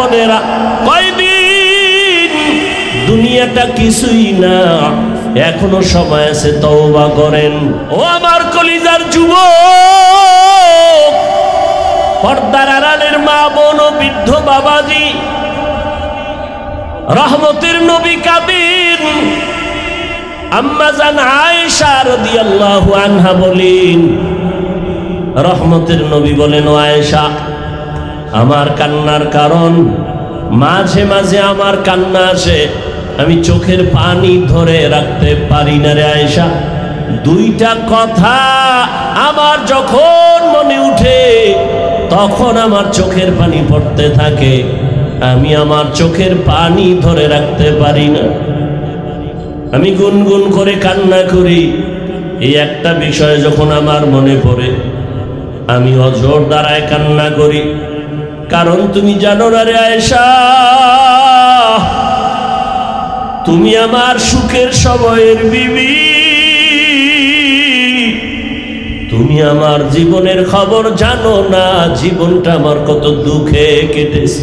বোনেরা, কয়দিন, দুনিয়াটা কিছুই না, এখনো সময় আছে, তওবা করেন। ও আমার কলিজার যুবক, পর্দার আড়ালের মা বোন ও বৃদ্ধ বাবাজি, রহমতের নবী কাদির আম্মা জান আয়েশা রাদিয়াল্লাহু আনহা বলেন, রহমতের নবী বলেন, ও আয়েশা, আমার কান্নার কারণ, মাঝে মাঝে আমার কান্না আসে, আমি চোখের পানি ধরে রাখতে পারি না রে আয়েশা। দুইটা কথা আমার যখন মনে উঠে তখন আমার চোখের পানি পড়তে থাকে, আমি আমার চোখের পানি ধরে রাখতে পারি না, আমি গুনগুন করে কান্না করি। এই একটা বিষয় যখন আমার মনে পড়ে আমি অজর দ্বারায় কান্না করি। কারণ তুমি জানো না রে আয়েশা, তুমি আমার সুখের সময়ের বিবি, তুমি আমার জীবনের খবর জানো না, জীবনটা আমার কত দুঃখে কেটেছে।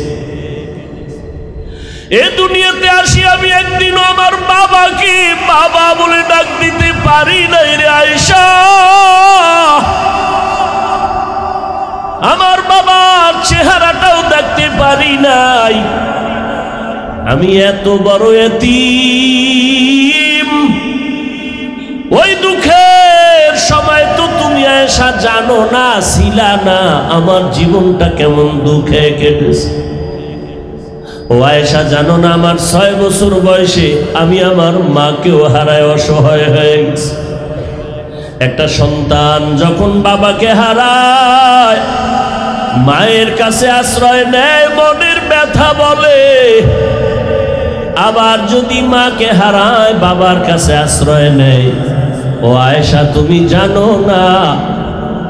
এ দুনিয়াতে আসি আমি একদিনও আমার বাবাকে বাবা বলে ডাক দিতে পারি নাই রে আয়েশা। আমার বাবার চেহারাটাও দেখতে পারি নাই, আমি এত বড় এতিম। ওই দুঃখের সময় তো তুমি আয়েশা জানো না, ছিলা না, আমার জীবনটা কেমন দুঃখে কেটেছে। ও আয়েশা জানো না, আমার 6 বছর বয়সে আমি আমার মাকেও হারায় অসহায় হয়ে গেছি। একটা সন্তান যখন বাবাকে হারায়, মায়ের কাছে আশ্রয় নেয়, মনের ব্যথা বলে। আবার যদি মাকে হারায়, বাবার কাছে আশ্রয় নেয়। ও আয়েশা, তুমি জানো না,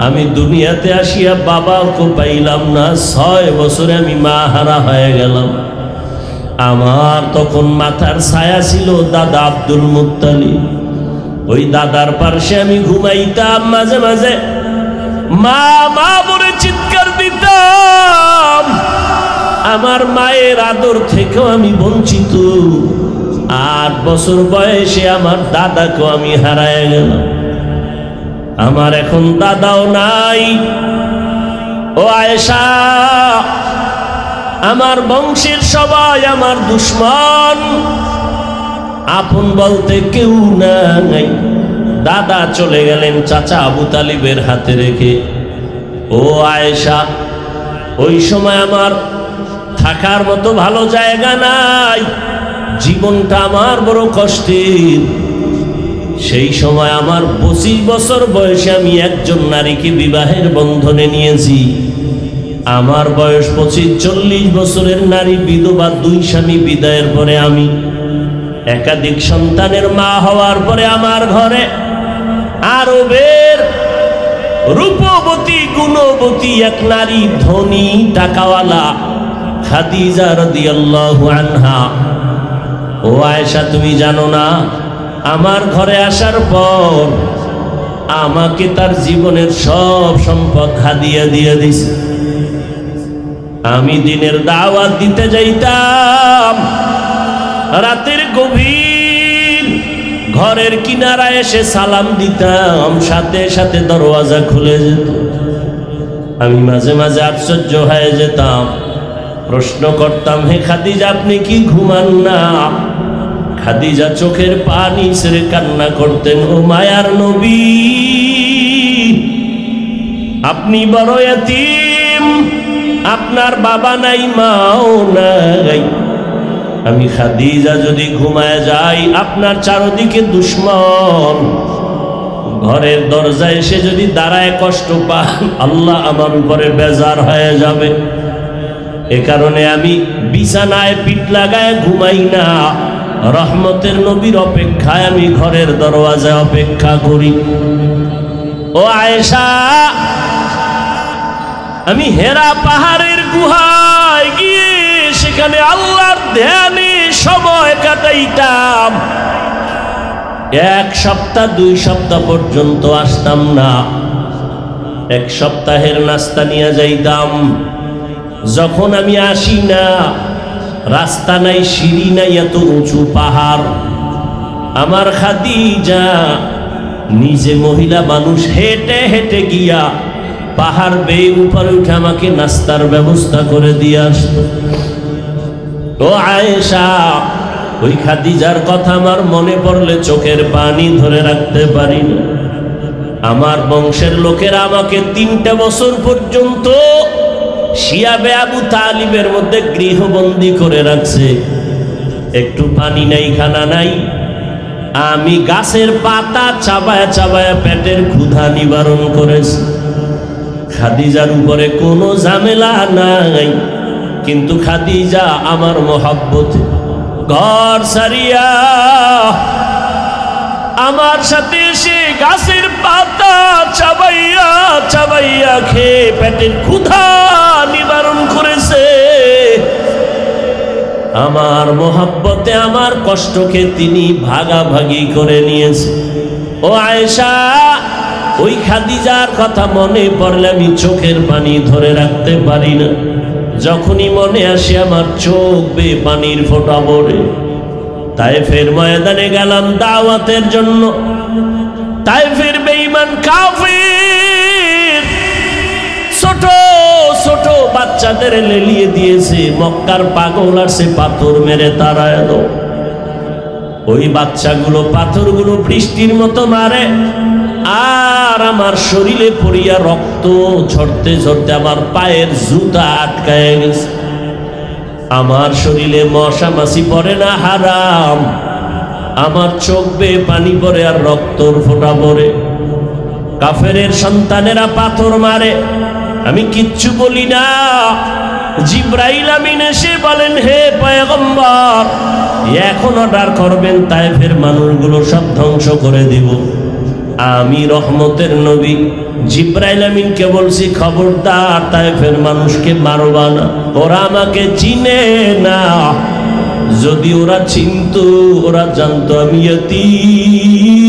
আমি দুনিয়াতে আসিয়া বাবাকে পাইলাম না, 6 বছরে আমি মা হারা হয়ে গেলাম। আমার তখন মাথার ছায়া ছিল দাদা আব্দুল মুত্তালিব। ওই দাদার পাশে আমি ঘুমাইতাম, মাঝে মাঝে মা মা বলে চিৎকার দিতাম। আমার মায়ের আদর থেকেও আমি বঞ্চিত। 8 বছর বয়সে আমার দাদাকেও আমি হারায় গেলাম। আমার এখন দাদাও নাই। ও আয়েশা, আমার বংশের সবাই আমার দুশ্মন, আপন বলতে কেউ নাই। দাদা চলে গেলেন চাচা আবু তালিবের হাতে রেখে। ও আয়েশা, ওই সময় আমার থাকার মতো ভালো জায়গা নাই, জীবনটা আমার বড় কষ্টের। সেই সময় আমার 25 বছর বয়সে আমি একজন নারীকে বিবাহের বন্ধনে নিয়েছি। আমার বয়স 25-40 বছরের নারী বিধবা, 2 স্বামী বিদায়ের পরে আমি একাধিক সন্তানের মা হওয়ার পরে আমার ঘরে আরবের রূপবতী গুণবতী এক নারী, ধনী টাকাওয়ালা, খাদিজা রাদিয়াল্লাহু আনহা। ও আয়েশা, তুমি জানো না, আমার ঘরে আসার পর আমাকে তার জীবনের সব সম্পদ হাদিয়া দিয়ে দিছে। আমি দিনের দাওয়াত দিতে যাইতাম, রাতের গভীর ঘরের কিনারায় এসে সালাম দিতাম, সাথে সাথে দরওয়াজা খুলে যেত। আমি মাঝে মাঝে আশ্চর্য হয়ে যেতাম, প্রশ্ন করতাম, হে খাদিজা, আপনি কি ঘুমান না? খাদিজা চোখের পানি ছেড়ে কান্না করতেন। ও মায়ার নবী, আপনি বড় এতিম, আপনার বাবা নাই, মাও নাই। আমি খাদিজা যদি ঘুমায় যাই, আপনার চারদিকে দুশ্মন, ঘরের দরজায় এসে যদি দাঁড়ায় কষ্ট পান, আল্লাহ আমার উপরে বেজার হয়ে যাবে। এ কারণে আমি বিছানায় পিঠ লাগায় ঘুমাই না, রহমতের নবীর অপেক্ষায় আমি ঘরের দরওয়াজায় অপেক্ষা করি। ও আয়েশা, আমি হেরা পাহাড়ের গুহায় গিয়ে সেখানে আল্লাহর ধ্যানে সময় কাটাইতাম। 1 সপ্তাহ 2 সপ্তাহ পর্যন্ত আসতাম না। 1 সপ্তাহের নাস্তা নিয়ে যাইতাম, যখন আমি আসি না, রাস্তা নাই, সিঁড়ি নাই, এত উঁচু পাহাড়। আমার খাদিজা নিজে মহিলা মানুষ হেঁটে হেঁটে গিয়া পাহাড় বেয়ে উপরে উঠে আমাকে নাস্তার ব্যবস্থা করে দিয়ে আসতো। ও আয়েশা, ওই খাদিজার কথা আমার মনে পড়লে চোখের পানি ধরে রাখতে পারি না। আমার বংশের লোকেরা আমাকে 3টা বছর পর্যন্ত শিয়াবে আবু তালিবের মধ্যে গৃহবন্দী করে রাখছে। একটু পানি নাই, খানা নাই, আমি গাছের পাতা চাবায়া চাবায়া পেটের ক্ষুধা নিবারণ করেছি। খাদিজার উপরে কোনো ঝামেলা নাই, কিন্তু খাদিজা আমার মহব্বত ঘর সারিয়া আমার সাথে এসে গাছের পাতা চাবাইয়া চাবাইয়া খেয়ে পেটের ক্ষুধা নিবারণ করেছে। আমার মহব্বতে আমার কষ্টকে তিনি ভাগাভাগি করে নিয়েছে। ও আয়েশা, ওই খাদিজার কথা মনে পড়লে আমি চোখের পানি ধরে রাখতে পারি না। যখনই মনে আসে আমার চোখ বেয়ে পানির ফোঁটা পড়ে। তায়েফের ময়দানে গেলাম দাওয়াতের জন্য। তায়েফের বেঈমান কাফির ছোট ছোট বাচ্চাদের লেলিয়ে দিয়েছে। মক্কার পাগল আসছে পাথর মেরে তাড়ায় দাও। ওই বাচ্চাগুলো পাথরগুলো বৃষ্টির মতো মারে, আর আমার শরীরে পড়িয়া রক্ত ঝরতে ঝরতে আমার পায়ের জুতা আটকায় গেছে। আমার শরীরে মশা মাছি পড়ে না, হারাম। আমার চোখ বেয়ে পানি পড়ে আর রক্তর ফোঁটা পড়ে। কাফেরের সন্তানেরা পাথর মারে, আমি কিচ্ছু বলি না। জিব্রাইল আমিন এসে বলেন, হে পয়গম্বর, এখন অর্ডার করবেন তায়েফের মানুষগুলো সব ধ্বংস করে দিব। আমি রহমতের নবী জিব্রাইল আমিনকে বলছি, খবরদার তায়েফের মানুষকে মারবা না, ওরা আমাকে চিনে না। যদি ওরা চিনতো, ওরা জানতো আমি ইয়তীম।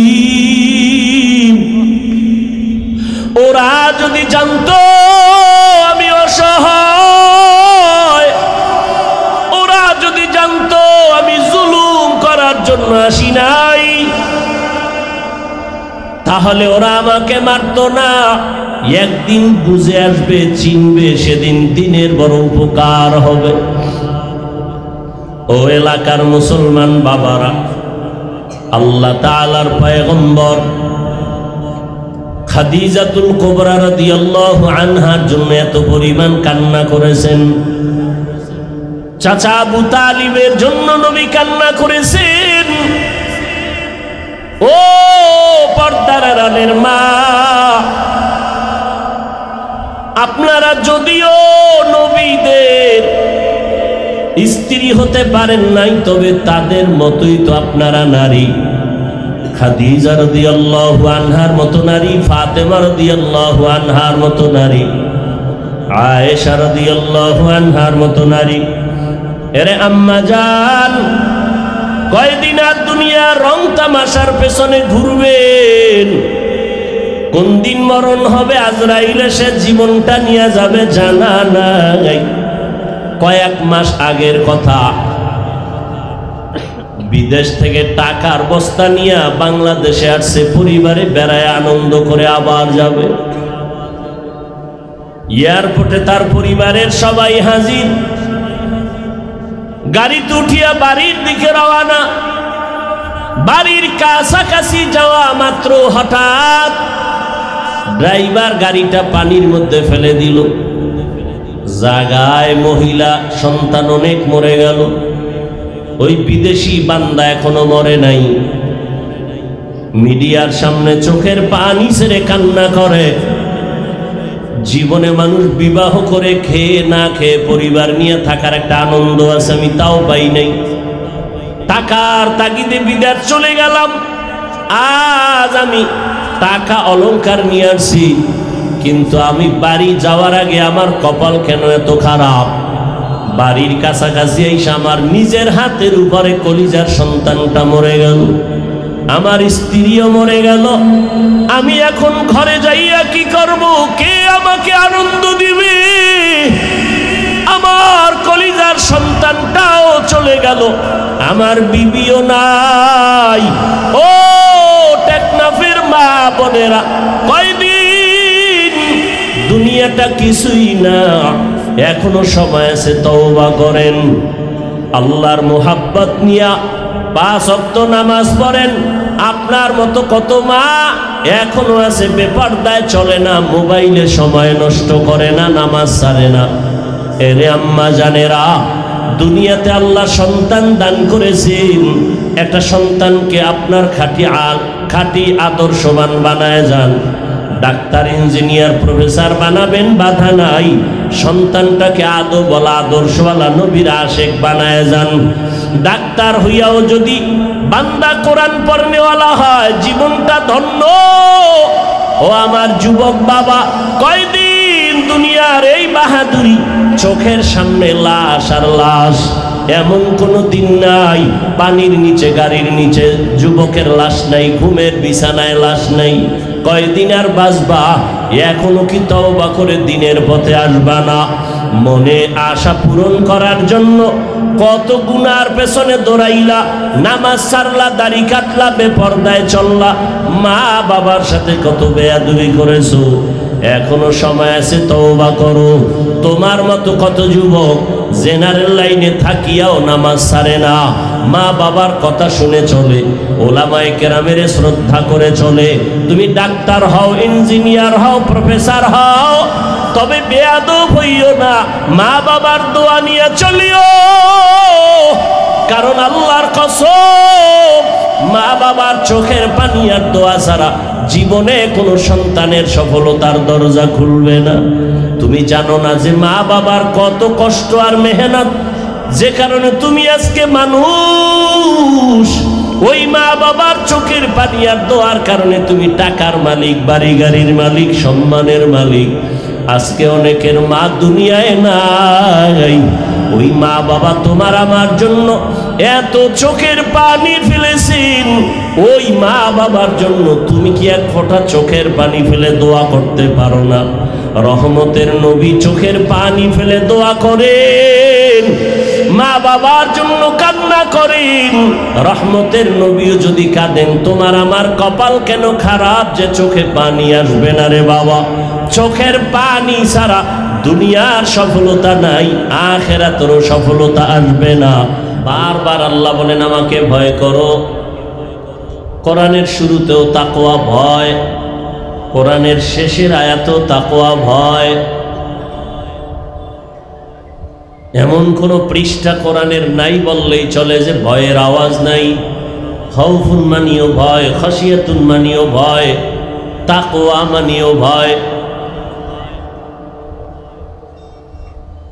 ওরা যদি জানতো আমি অসহায়, ওরা যদি জানতো আমি জুলুম করার জন্য আসি নাই, তাহলে ওরা আমাকে মারতো না। একদিন বুঝে আসবে, চিনবে, সেদিন দিনের বড় উপকার হবে। ও এলাকার মুসলমান বাবারা, আল্লাহ তাআলার পয়গম্বর খাদিজাতুল কুবরা রাদিয়াল্লাহু আনহার জন্য এত পরিমাণ কান্না করেছেন। চাচা আবু তালিবের জন্য নবী কান্না করেছেন। ও পর্দার আড়ালের মা, আপনারা যদিও নবীদের স্ত্রী হতে পারেন নাই, তবে তাদের মতোই তো আপনারা নারী। খাদিজা রাদিয়াল্লাহু আনহার মতো নারী, ফাতেমা রাদিয়াল্লাহু আনহার মতো নারী, আয়েশা রাদিয়াল্লাহু আনহার মতো নারী। এরে আম্মা জান, কয়দিন আর দুনিয়ার রং তামাশার পেছনে ঘুরবেন? কোন দিন মরণ হবে, আজরাইল এসে জীবনটা নিয়ে যাবে জানা নাই। কয়েক মাস আগের কথা, বিদেশ থেকে টাকার বস্তা নিয়ে বাংলাদেশে আসছে, পরিবারে বেড়ায় আনন্দ করে আবার যাবে। এয়ারপোর্টে তার পরিবারের সবাই হাজির। গাড়িতে উঠিয়া বাড়ির দিকে রওনা। বাড়ির কাছাকাছি যাওয়া মাত্র হঠাৎ ড্রাইভার গাড়িটা পানির মধ্যে ফেলে দিল। জায়গায় মহিলা সন্তান অনেক মরে গেল। ওই বিদেশি বান্দা এখনো মরে নাই। মিডিয়ার সামনে চোখের পানি ছেড়ে কান্না করে। জীবনে মানুষ বিবাহ করে খেয়ে না খেয়ে পরিবার নিয়ে থাকার একটা আনন্দ আছে, আমি তাও পাই নাই। টাকার তাগিদে বিদেশ চলে গেলাম। আজ আমি টাকা অলংকার নিয়ে আসছি, কিন্তু আমি বাড়ি যাওয়ার আগে আমার কপাল কেন এত খারাপ। বাড়ির কাছাকাছি এসে আমার নিজের হাতের উপরে কলিজার সন্তানটা মরে গেল, আমার স্ত্রীও মরে গেল। আমি এখন ঘরে যাইয়া কি করব? কে আমাকে আনন্দ দিবে? গেল, আমার বিবিও নাই। ও টেকনাফের মা বোনেরা, কয়দিন, দুনিয়াটা কিছুই না, এখনো সময় আছে, তওবা করেন। আল্লাহর মোহাব্বত নিয়া 5 ওয়াক্ত নামাজ পড়েন। আপনার মতো কত মা এখনো আছে বেপরদায় চলে না, মোবাইলে সময় নষ্ট করে না, নামাজ ছাড়ে না। এরে আম্মা জানেরা, দুনিয়াতে আল্লাহ সন্তান দান করেছেন, একটা সন্তানকে আপনার খাঁটি আদর্শবান বানায় যান। ডাক্তার, ইঞ্জিনিয়ার, প্রফেসর বানাবেন, বাধা নাই। সন্তানটাকে আদবওয়ালা, আদর্শওয়ালা, নবীর আশেক বানায় যান। ডাক্তার হইয়াও যদি বান্দা কোরআন পড়নেওয়ালা হয়, জীবনটা ধন্য। ও আমার যুবক বাবা, কয়দিন দুনিয়ার এই বাহাদুরি, চোখের সামনে লাশ আর লাশ। এমন কোনো দিন নাই পানির নিচে, গাড়ির নিচে যুবকের লাশ নাই, ঘুমের বিছানায় লাশ নাই। কয়দিন আর বাঁচবা? এখনো কি তওবা করে দিনের পথে আসবা না? মনে আশা পূরণ করার জন্য কত গুনার পেছনে দৌড়াইলা, নামাজ ছাড়লা, দাড়ি কাটলা, বেপরদায় চললা, মা বাবার সাথে কত বেয়াদবি করেছো। এখনো সময় আছে, তওবা করো। তোমার মতো কত যুবক জেনারেল লাইনে থাকিয়াও নামাজ ছাড়ে না, মা বাবার কথা শুনে চলে, ওলামায়ে কেরামের শ্রদ্ধা করে চলে। তুমি ডাক্তার হও, ইঞ্জিনিয়ার হও, প্রফেসর হও, তবে বেয়াদব হইও না, মা বাবার দোয়া নিয়ে চলিও। কারণ আল্লাহর কসম, মা বাবার চোখের পানি আর দোয়া ছাড়া জীবনে কোনো সন্তানের সফলতার দরজা খুলবে না। তুমি জানো না যে মা বাবার কত কষ্ট আর মেহনত, যে কারণে তুমি আজকে মানুষ। ওই মা বাবার চোখের পানি আর দোয়ার কারণে তুমি টাকার মালিক, বাড়ি গাড়ির মালিক, সম্মানের মালিক। আজকে অনেকের মা দুনিয়ায় নাই। ওই মা বাবা তোমার আমার জন্য এত চোখের পানি ফেলেছেন, ওই মা বাবার জন্য তুমি কি এক ফোঁটা চোখের পানি ফেলে দোয়া করতে পারো না? রহমতের নবী চোখের পানি ফেলে দোয়া করেন, মা বাবার জন্য কান্না করেন। রহমতের নবীও যদি কাঁদেন, তোমার আমার কপাল কেন খারাপ যে চোখে পানি আসবে না রে বাবা? চোখের পানি ছাড়া দুনিয়ার সফলতা নাই, আখিরাতেরও সফলতা আসবে না। বারবার আল্লাহ বলেন আমাকে ভয় করো। কোরআনের শুরুতেও তাকওয়া ভয়, কোরআনের শেষের আয়াতেও তাকওয়া ভয়। এমন কোন পৃষ্ঠা কোরআনের নাই বললেই চলে যে ভয়ের আওয়াজ নাই। খাউফুন মানিও ভয়, খাশিয়াতুন মানিও ভয়, তাকওয়া মানিও ভয়।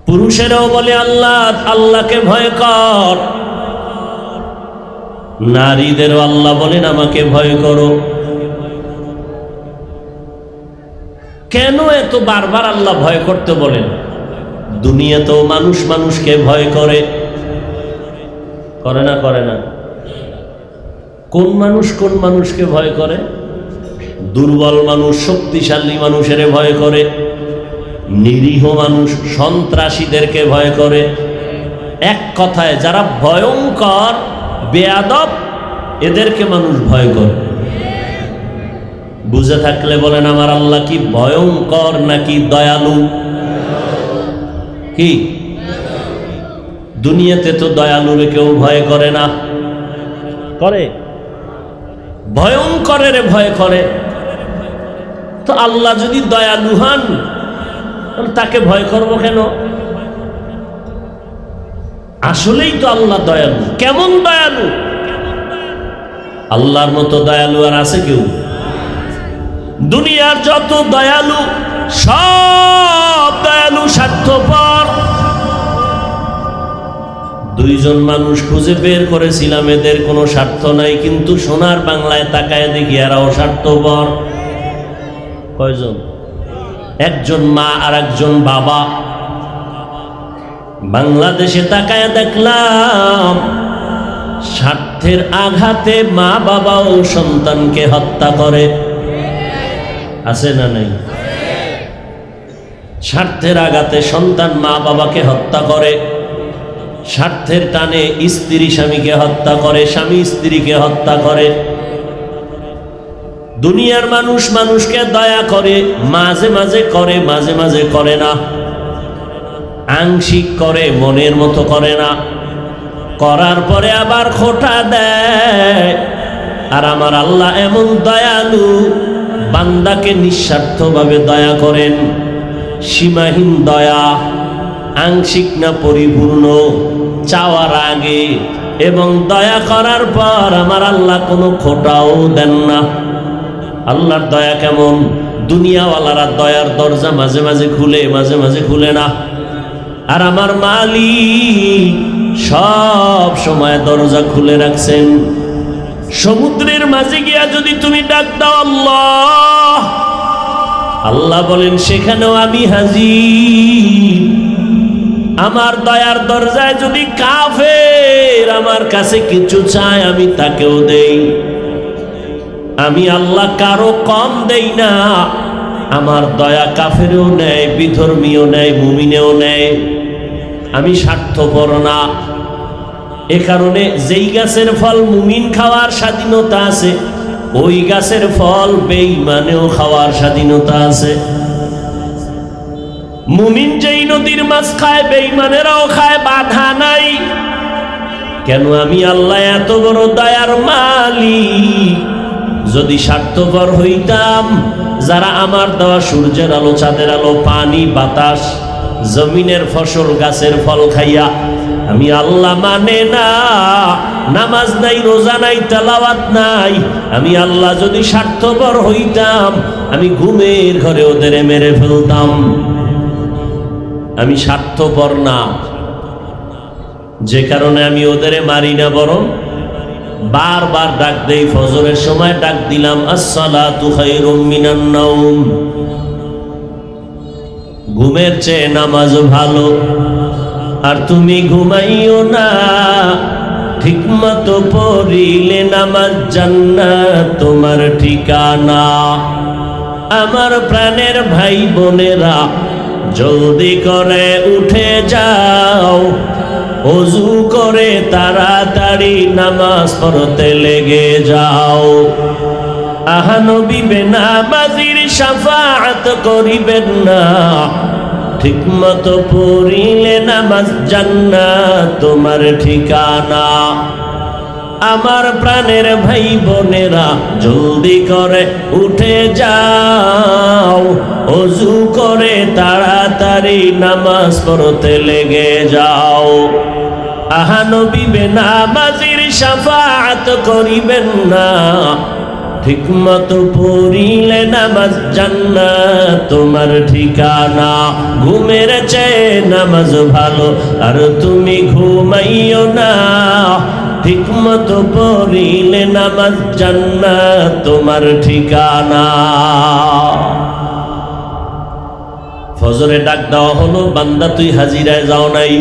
পুরুষেরাও বলে আল্লাহকে ভয় কর, নারীদেরও আল্লাহ বলেন আমাকে ভয় করো। কেন এত বারবার আল্লাহ ভয় করতে বলেন? দুনিয়াতেও মানুষ মানুষকে ভয় করে, করে না? করে না? কোন মানুষ কোন মানুষকে ভয় করে? দুর্বল মানুষ শক্তিশালী মানুষের ভয় করে, নিরীহ মানুষ সন্ত্রাসীদেরকে ভয় করে। এক কথায় যারা ভয়ঙ্কর বেয়াদব, এদেরকে মানুষ ভয় করে। বুঝে থাকলে বলেন আমার আল্লাহ কি ভয়ঙ্কর নাকি দয়ালু? কি দুনিয়াতে তো দয়ালুরে কেউ ভয় করে না, করে? ভয়ঙ্করের ভয় করে। তো আল্লাহ যদি দয়ালু হন, তাকে ভয় করব কেন? আসলেই তো আল্লাহ দয়ালু। কেমন দয়ালু? আল্লাহর মতো দয়ালু আর আছে কেউ? দুনিয়ার যত দয়ালু সব দয়ালু স্বার্থপর। দুইজন মানুষ খুঁজে বের করেছিলাম, এদের কোনো স্বার্থ নাই, কিন্তু সোনার বাংলায় তাকায় দেখি এরাও স্বার্থপর। কয়জন? একজন মা আর একজন বাবা। বাংলাদেশে তাকায় দেখলাম স্বার্থের আঘাতে মা বাবাও সন্তানকে হত্যা করে। আছে না নাই? স্বার্থের আঘাতে সন্তান মা বাবাকে হত্যা করে। স্বার্থের টানে স্ত্রী স্বামীকে হত্যা করে, স্বামী স্ত্রীকে হত্যা করে। দুনিয়ার মানুষ মানুষকে দয়া করে, মাঝে মাঝে করে, মাঝে মাঝে করে না। আংশিক করে, মনের মতো করে না। করার পরে আবার খোঁটা দেয়। আর আমার আল্লাহ এমন দয়ালু, বান্দাকে নিঃস্বার্থভাবে দয়া করেন। সীমাহীন দয়া, আংশিক না পরিপূর্ণ, চাওয়ার আগে এবং দয়া করার পর আমার আল্লাহ কোনো খোঁটাও দেন না। আল্লাহর দয়া কেমন? দুনিয়াওয়ালারা দয়ার দরজা মাঝে মাঝে খুলে, মাঝে মাঝে খুলে না। আর আমার মালিক সব সময় দরজা খুলে রাখছেন। সমুদ্রের মাঝে গিয়া যদি তুমি ডাক দাও আল্লাহ, আল্লাহ বলেন সেখানেও আমি হাজির। আমার দয়ার দরজায় যদি কাফের আমার কাছে কিছু চায়, আমি তাকেও দেই। আমি আল্লাহ কারো কম দেই না। আমার দয়া কাফেরও নেয়, বিধর্মীও নেয়, মুমিনেও নেয়। আমি স্বার্থপর না। এ কারণে যেই গাছের ফল মুমিন খাওয়ার স্বাধীনতা আছে, ওই গাছের ফল বেঈমানেও খাওয়ার স্বাধীনতা আছে। মুমিন যেই নদীর মাছ খায়, বেঈমানেরাও খায়, বাধা নাই। কেন? আমি আল্লাহ এত বড় দয়ার মালিক। যদি স্বার্থপর হইতাম, যারা আমার দেওয়া সূর্যের আলো, চাঁদের আলো, পানি, বাতাস, জমিনের ফসল, গাছের ফল খাইয়া আমি আল্লাহ মানে না, নামাজ নাই, রোজা নাই, তেলাওয়াত নাই, আমি আল্লাহ যদি স্বার্থপর হইতাম, আমি ঘুমের ঘরে ওদের মেরে ফেলতাম। আমি স্বার্থপর না, যে কারণে আমি ওদের মারি না, বরং বারবার ডাক দেই। ফজরের সময় ডাক দিলাম, আসসালাতু খায়রুম মিনান নাওম। ঘুমের চেয়ে নামাজ ভালো। আর তুমি ঘুমাইও না, ঠিকমতো পড়িলে নামাজ জান্নাত তোমার ঠিকানা। আমার প্রাণের ভাই বোনেরা, জলদি করে উঠে যাও, ওযু করে তাড়াতাড়ি নামাজ পড়তে লেগে যাও। আহা নবী বেনামাজির শাফাআত করিবেন না, ঠিকমতো পড়িলে নামাজ জান্নাত তোমার ঠিকানা। আমার প্রাণের ভাই বোনেরা, জলদি করে উঠে যাও, ওযু করে তাড়াতাড়ি নামাজ পড়তে লেগে যাও। আহা নবী বেনামাজির শাফাআত করিবেন না, ঠিকমতো পড়িলে নামাজ জান্নাত তোমার ঠিকানা। ঘুমের চেয়ে নামাজ ভালো, আর তুমি ঘুমাইও না, ঠিকমতো পড়িলে নামাজ জান্নাত তোমার ঠিকানা। ফজরে ডাক দেওয়া হলো, বান্দা তুই হাজিরায় যাও নাই,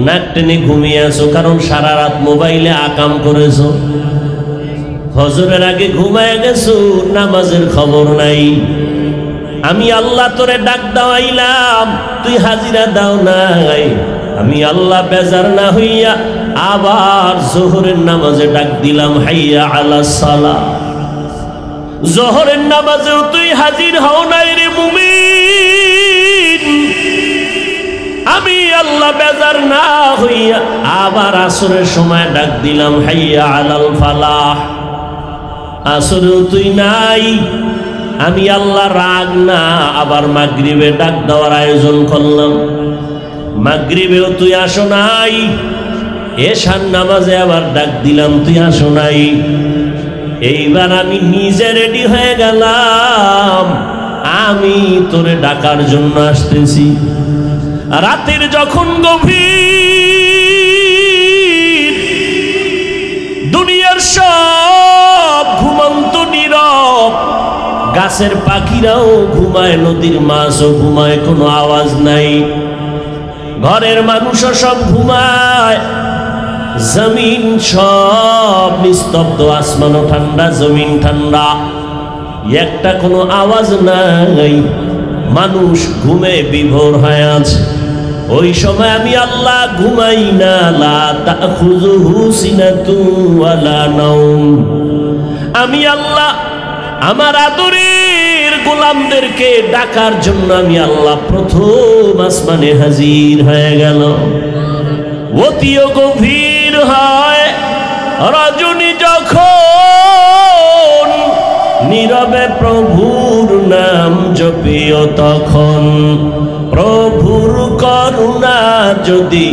নাক টেনে ঘুমিয়ে আছো, কারণ সারা রাত মোবাইলে আকাম করেছো। ফজরের আগে ঘুমায় গেছো, নামাজের খবর নাই। আমি আল্লাহ তোরে ডাক দাওয়াইলাম, তুই হাজিরা দাও নাই। আমি আল্লাহ বেজার না হইয়া আবার জোহরের নামাজে ডাক দিলাম, হাইয়া আলাস সালাহ। জোহরের নামাজেও তুই হাজির হও নাই রে মুমিন। আমি আল্লাহ বেজার না হইয়া আবার আসরের সময় ডাক দিলাম, হাইয়া আলাল ফালাহ। আসরেও তুই নাই। আমি আল্লাহ রাগ না, আবার মাগরিবে ডাক দেওয়ার আয়োজন করলাম। মাগরিবেও তুই আসো নাই। এশার নামাজে আবার ডাক দিলাম, তুই আসো নাই। এইবার আমি নিজে রেডি হয়ে গেলাম, আমি তোরে ডাকার জন্য আসতেছি। রাতের যখন গভীর, দুনিয়ার সব ঘুমন্ত নীরব, গাছের পাখিরাও ঘুমায়, নদীর মাছও ঘুমায়, কোনো আওয়াজ নাই। ঘরের মানুষও সব ঘুমায়, জমিন সব নিস্তব্ধ, আসমানও ঠান্ডা, জমিন ঠান্ডা, একটা কোনো আওয়াজ নাই। মানুষ ঘুমে বিভোর হয়ে আছে। ওই সময় আমি আল্লাহ ঘুমাই না, লা তাখুযুহু সিনাতু ওয়ালা নাওম। আমি আল্লাহ আমার আদরের গোলামদেরকে ডাকার জন্য আমি আল্লাহ প্রথম আসমানে হাজির হয়ে গেল। অতিও গভীর হয় রজনী যখন নীরবে প্রভুর নাম জপিও তখন, প্রভুর করুণা যদি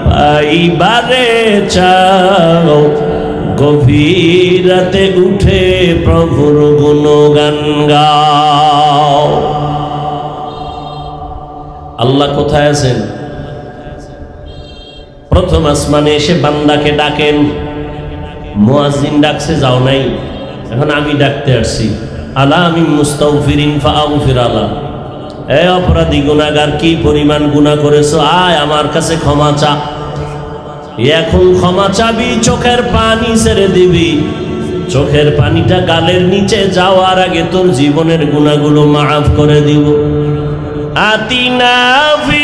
পাইবারে চাও, গভীর রাতে উঠে প্রভুর গুণগান গাও। আল্লাহ কোথায় আছেন? প্রথম আসমানে এসে বান্দাকে ডাকেন। মুয়াজ্জিন ডাকছে, যাও নাই, এখন আমি ডাকতে আসছি। আলা আমি মুস্তাগফিরিন ফাগফির আলা। এ অপরাধী গুনাহগার, কি পরিমাণ গুনাহ করেছো, আয় আমার কাছে ক্ষমা চা। এখন ক্ষমা চাবি, চোখের পানি ছেড়ে দিবি। চোখের পানিটা গালের নিচে যাওয়ার আগে তোর জীবনের গুনাহগুলো মাফ করে দিব। আতিনা ফি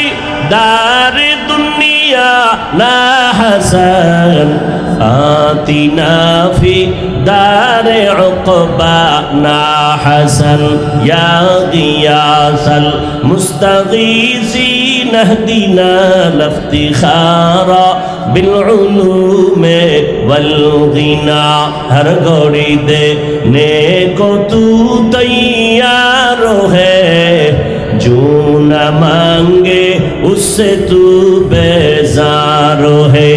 দারে দুনিয়া না হাসান, আতিনা ফি দারে উকবা না হাসান, ইয়া গিয়াসাল মুস্তাগীসিন ইহদিনা লাফতিখারা বিল উলুমে ওয়াল গিনা। হর ঘড়ি দেনে কো তু তৈয়ার है, जो न मांगे उससे तू बेजार है।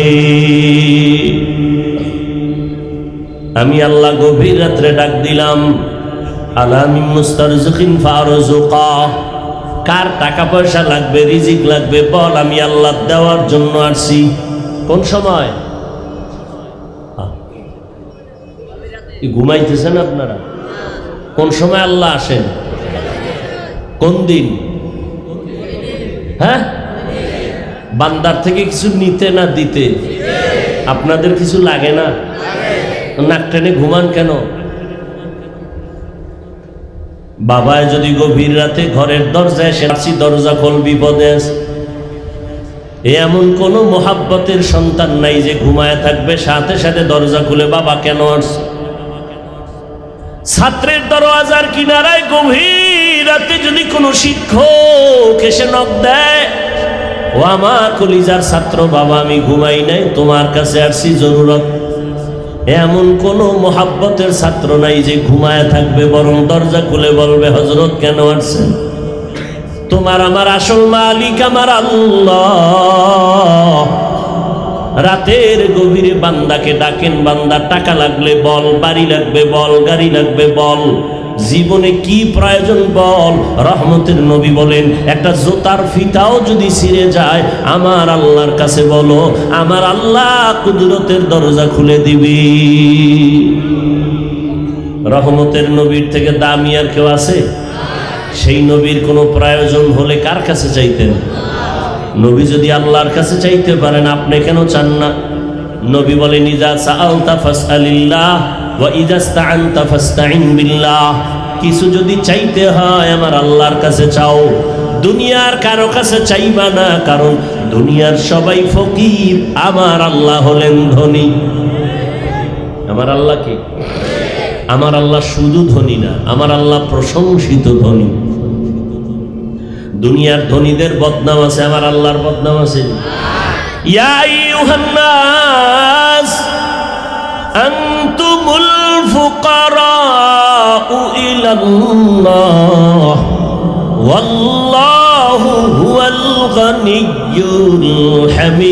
আমি আল্লাহ গভীর রাত্রে ডাক দিলাম, আলামিন মুস্তারজিকিন ফারজুকা। কার টাকা পয়সা লাগবে, রিজিক লাগবে, বল, আমি আল্লাহ দেওয়ার জন্য আসছি। কোন সময়? ঘুমাইতেছেন আপনারা? কোন সময় আল্লাহ আসেন? কোন দিন? হ্যাঁ, বান্দার থেকে কিছু নিতে না দিতে? আপনাদের কিছু লাগে না? নাক টেনে ঘুমান কেন? বাবায় যদি গভীর রাতে ঘরের দরজায় এসে আসি, দরজা খোল, বিপদে আছে। এমন কোন মোহাব্বতের সন্তান নাই যে ঘুমায় থাকবে, সাথে সাথে দরজা খুলে বাবা কেন আসছে। ছাত্রের দরওয়াজার কিনারায় গভীর রাতে যদি কোনো শিক্ষক এসে নক দেয়, ও আমার কলিজার ছাত্র, বাবা আমি ঘুমাই নাই, তোমার কাছে আসছি জরুরত। এমন কোন মোহাব্বতের ছাত্র নাই যে ঘুমায় থাকবে, বরং দরজা খুলে বলবে, হযরত কেন আসছেন? তোমার আমার আসল মালিক আমার আল্লাহ। রাতের গভীরে বান্দাকে ডাকেন, বান্দা টাকা লাগলে বল, বাড়ি লাগবে বল, গাড়ি লাগবে বল, জীবনে কি প্রয়োজন বল। রহমতের নবী বলেন, একটা জুতার ফিতাও যদি ছিঁড়ে যায় আমার আল্লাহর কাছে বলো, আমার আল্লাহ কুদরতের দরজা খুলে দিবি। রহমতের নবীর থেকে দামি আর কেউ আছে? সেই নবীর কোনো প্রয়োজন হলে কার কাছে চাইতেন? নবী যদি আল্লাহর কাছে চাইতে পারেন, আপনি কেন চান না? নবী বলেন, ইযা সাআলতা ফাসআলিল্লাহ ওয়া ইযা ইসতাআনতা ফাসতাইন বিল্লাহ। কিছু যদি চাইতে হয় আমার আল্লাহর কাছে চাও, দুনিয়ার কারো কাছে চাইবা না, কারণ দুনিয়ার সবাই ফকির, আমার আল্লাহ হলেন ধনী। আমার আল্লাহ কি? আমার আল্লাহ শুধু ধনী না, আমার আল্লাহ প্রশংসিত ধনী। দুনিয়ার ধনীদের বদনাম আছে, আমার আল্লাহর বদনাম আছে। ইয়া আইয়ুহান নাস আনতুমুল ফুকারাউ ইলাল্লাহ ওয়াল্লাহু হুয়াল গনিয়্যুল হামিদ।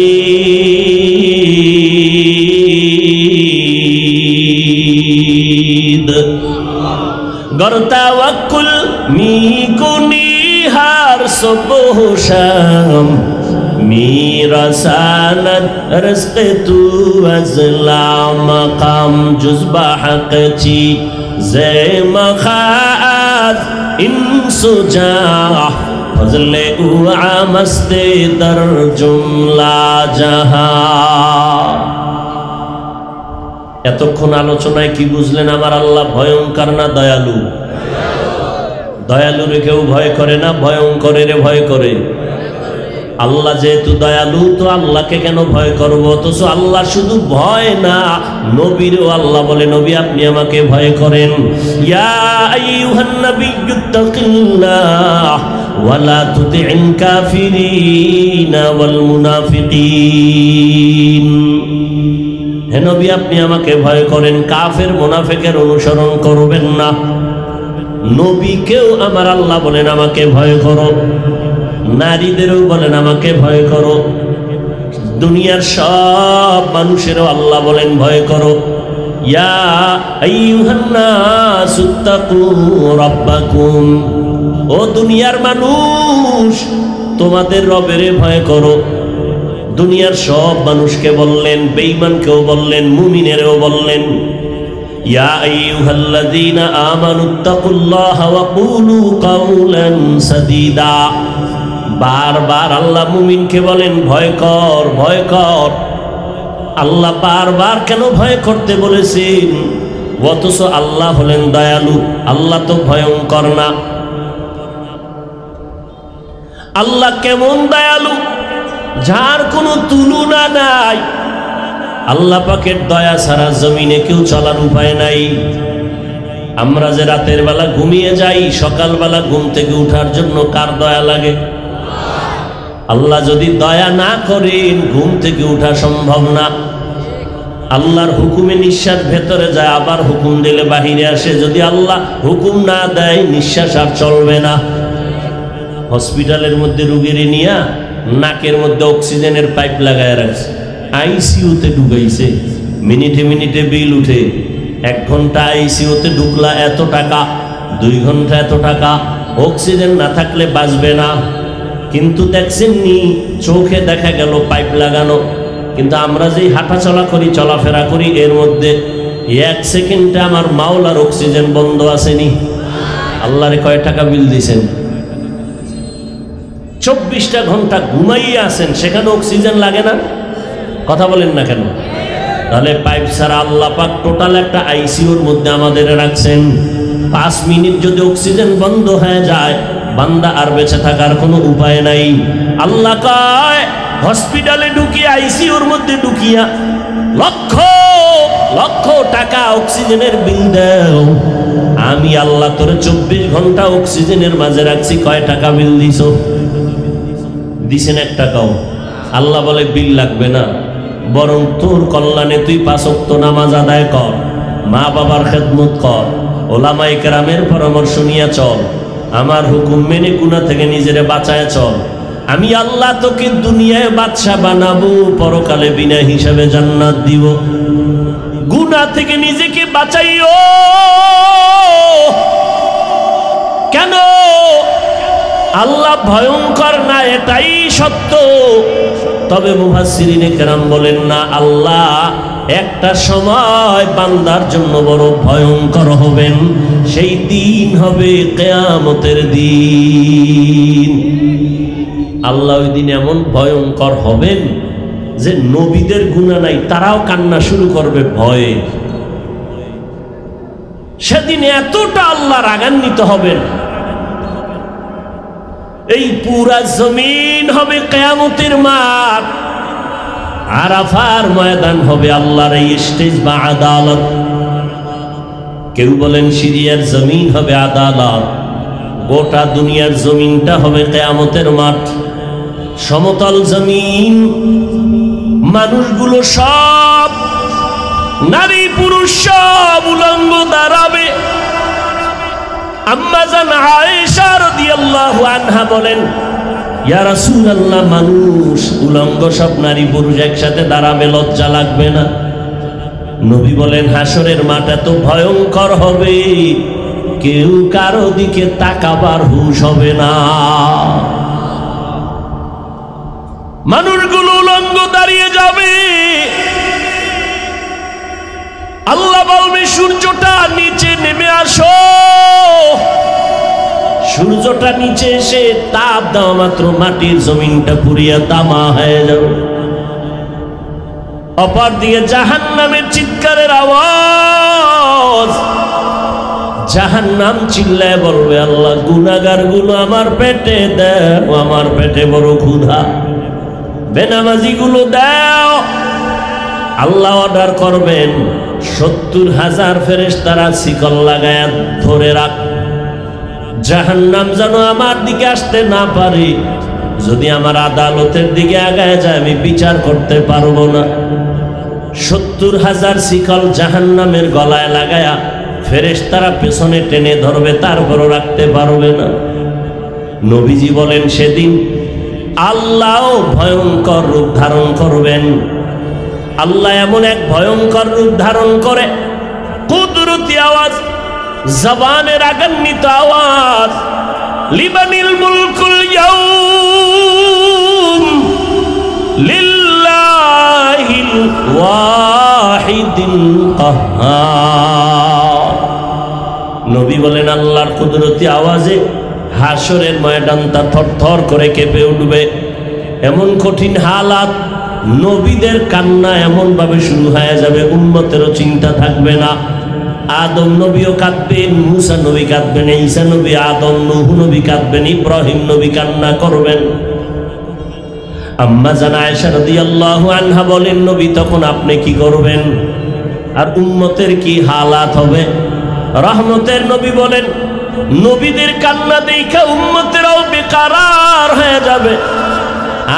গর তাওয়াক্কুল মিকুনি har subuh syam mirasanat rizqi tu azlam maqam juzba haqci zema khaat insujah fazle uamaste dar jumla jahan। এতক্ষণ আলোচনায় কি বুঝলেন? আমার আল্লাহ ভয়ঙ্কর না দয়ালু? দয়ালুরে কেউ ভয় করে না, ভয়ঙ্করের ভয় করে। আল্লাহ যেহেতু দয়ালু, তো আল্লাহকে কেন ভয় করব? অথচ আল্লাহ শুধু ভয় না, নবীরও আল্লাহ বলে, নবী আপনি আমাকে ভয় করেন। ইয়া আইয়ুহান নাবিয়্যুত্তাকিল্লাহ ওয়ালা তুতি'ল কাফিরিনা ওয়াল মুনাফিকিন। হে নবী আপনি আমাকে ভয় করেন, কাফের মুনাফিকের অনুসরণ করবেন না। নবীকেও আমার আল্লাহ বলেন আমাকে ভয় করো, নারীদেরও বলেন আমাকে ভয় করো, দুনিয়ার সব মানুষেরও আল্লাহ বলেন ভয় করো। ইয়া আইয়ুহান নাসুত্তাকু রাব্বাকুম, ও দুনিয়ার মানুষ তোমাদের রবের ভয় করো। দুনিয়ার সব মানুষকে বললেন, বেঈমানকেও বললেন, মুমিনেরও বললেন। ইয়া আইয়ুহাল্লাযীনা আমানুত্তাকুল্লাহা ওয়া কুলু কাওলান সাদীদা। বারবার আল্লাহ মুমিনকে বলেন ভয় কর, ভয় কর। আল্লাহ বারবার কেন ভয় করতে বলেছেন? অথচ আল্লাহ হলেন দয়ালু, আল্লাহ তো ভয়ঙ্কর না। আল্লাহ কেমন দয়ালু, যার কোনো তুলনা নাই। আল্লাহ পাকের দয়া ছাড়া জমিনে কেউ চলার উপায় নাই। আমরা যে রাতের বেলা ঘুমিয়ে যাই, সকালবেলা ঘুম থেকে উঠার জন্য কার দয়া লাগে? আল্লাহ যদি দয়া না করেন ঘুম থেকে উঠা সম্ভব না। আল্লাহর হুকুমে নিঃশ্বাস ভেতরে যায়, আবার হুকুম দিলে বাহিরে আসে। যদি আল্লাহ হুকুম না দেয় নিঃশ্বাস আর চলবে না। হসপিটালের মধ্যে রুগীরে নিয়ে নাকের মধ্যে অক্সিজেনের পাইপ লাগায় রাখছে, আইসিইউতে ঢুকাইছে, মিনিটে মিনিটে বিল উঠে। 1 ঘন্টা আইসিইউতে ঢুকলা এত টাকা, 2 ঘন্টা এত টাকা। অক্সিজেন না থাকলে বাঁচবে না। কিন্তু দেখছেন নি, চোখে দেখা গেল পাইপ লাগানো। কিন্তু আমরা যেই হাঁটা চলা করি, চলাফেরা করি, এর মধ্যে 1 সেকেন্ডে আমার মাওলার অক্সিজেন বন্ধ আসেনি। আল্লাহরে কয় টাকা বিল দিয়েছেন? 24টা ঘন্টা ঘুমাইয়ে আছেন, সেখানে অক্সিজেন লাগে না? কথা বলেন না কেন? তাহলে পাইপ ছাড়া আল্লাহ পাক টোটাল একটা আইসিইউর মধ্যে আমাদের রাখছেন। 5 মিনিট যদি অক্সিজেন বন্ধ হয়ে যায়, বান্দা আর বেঁচে থাকার কোনো উপায় নাই। আল্লাহ কয় হসপিটালে ঢুকিয়ে, আইসিইউর মধ্যে ঢুকিয়া লক্ষ লক্ষ টাকা অক্সিজেনের বিল দাও। আমি আল্লাহ তোরে 24 ঘন্টা অক্সিজেনের মাঝে রাখছি, কয় টাকা বিল দিছো? দিছেন 1 টাকাও? আল্লাহ বলে বিল লাগবে না, বরং তোর কল্যাণে তুই 5 ওয়াক্ত নামাজ আদায় কর, মা বাবার খেদমত কর, ওলামায়ে কেরামের পরামর্শ নিয়ে চল, আমার হুকুম মেনে গুনাহ থেকে নিজেরে বাঁচায় চল। আমি আল্লাহ তোকে দুনিয়ায় বাদশা বানাবো, পরকালে বিনা হিসাবে জান্নাত দিব। গুনাহ থেকে নিজেকে বাঁচাইও। কেন? আল্লাহ ভয়ঙ্কর না, এটাই সত্য। তবে মুফাসসিরিনে কেরাম বলেন না, আল্লাহ একটা সময় বান্দার জন্য বড় ভয়ঙ্কর হবেন। সেই দিন হবে কিয়ামতের দিন। আল্লাহ ওই দিন এমন ভয়ঙ্কর হবেন যে নবীদের গুনাহ নাই, তারাও কান্না শুরু করবে ভয়ে। সেদিন এতটা আল্লাহ রাগান্বিত হবেন, এই পুরা জমিন হবে কিয়ামতের মাঠ। আরাফার ময়দান হবে আল্লাহর এই স্টেজ বা আদালত। কেউ বলেন সিরিয়ার জমিন হবে আদালত, গোটা দুনিয়ার জমিনটা হবে কিয়ামতের মাঠ। সমতল জমিন, মানুষগুলো সব, নারী পুরুষ সব উলঙ্গ দাঁড়াবে। আম্মা জান আয়েশা রাদিয়াল্লাহু আনহা বলেন, ইয়া রাসূলুল্লাহ, মানুষ উলঙ্গ সব নারী পুরুষ একসাথে দাঁড়াবে, লজ্জা লাগবে না? নবী বলেন, হাসরের মাঠ এত ভয়ঙ্কর হবে, কেউ কারো দিকে তাকাবার হুঁশ হবে না। মানুষগুলো উলঙ্গ দাঁড়িয়ে যাবে। আল্লাহ বলবে, সূর্যটা নিচে নেমে আসো। সূর্যটা নিচে এসে তাপ দেওয়া মাত্র মাটির জমিনটা পুড়িয়া তামা হয়ে যাবে। অপর দিকে জাহান্নামের চিৎকারের আওয়াজ। জাহান্নাম চিল্লায় বলবে, আল্লাহ গুনাহগার গুলো আমার পেটে দাও, আমার পেটে বড় ক্ষুধা। বেনামাজিগুলো দাও। আল্লাহ অর্ডার করবেন 70,000 ফেরেশতারা শিকল লাগায়া ধরে রাখ, জাহান্নাম যেন আমার দিকে আসতে না পারে। যদি আমার আদালতের দিকে আগায় যায় আমি বিচার করতে পারবো না। 70,000 শিকল জাহান্নামের গলায় লাগায়া ফেরেশতারা পেছনে টেনে ধরবে, তারপরও রাখতে পারবে না। নবীজি বলেন সেদিন আল্লাহ ভয়ঙ্কর রূপ ধারণ করবেন। আল্লাহ এমন এক ভয়ঙ্কর রূপ ধারণ করে, কুদরতি আওয়াজ, জবানের আগান্বিত আওয়াজ, লিমানিল মুলকুল ইয়াউম লিল্লাহিল ওয়াহিদিল কাহ্হার। নবী বলেন আল্লাহর কুদরতি আওয়াজে হাসরের ময়দানটা থরথর করে কেঁপে উঠবে। এমন কঠিন হালাত, নবীদের কান্না এমন ভাবে শুরু হয়ে যাবে উম্মতেরও চিন্তা থাকবে না। আদম নবীও কাঁদবেন, মুসা নবী কাঁদবেন, ঈসা নবী, আদম, নূহ নবী কাঁদবেন, ইব্রাহিম নবী কান্না করবেন। আম্মা জান আয়েশা রাদিয়াল্লাহু আনহা বলেন নবী তখন আপনি কি করবেন আর উম্মতের কি হালাত হবে? রহমতের নবী বলেন নবীদের কান্না দেখা উম্মতেরাও বেকারার হয়ে যাবে।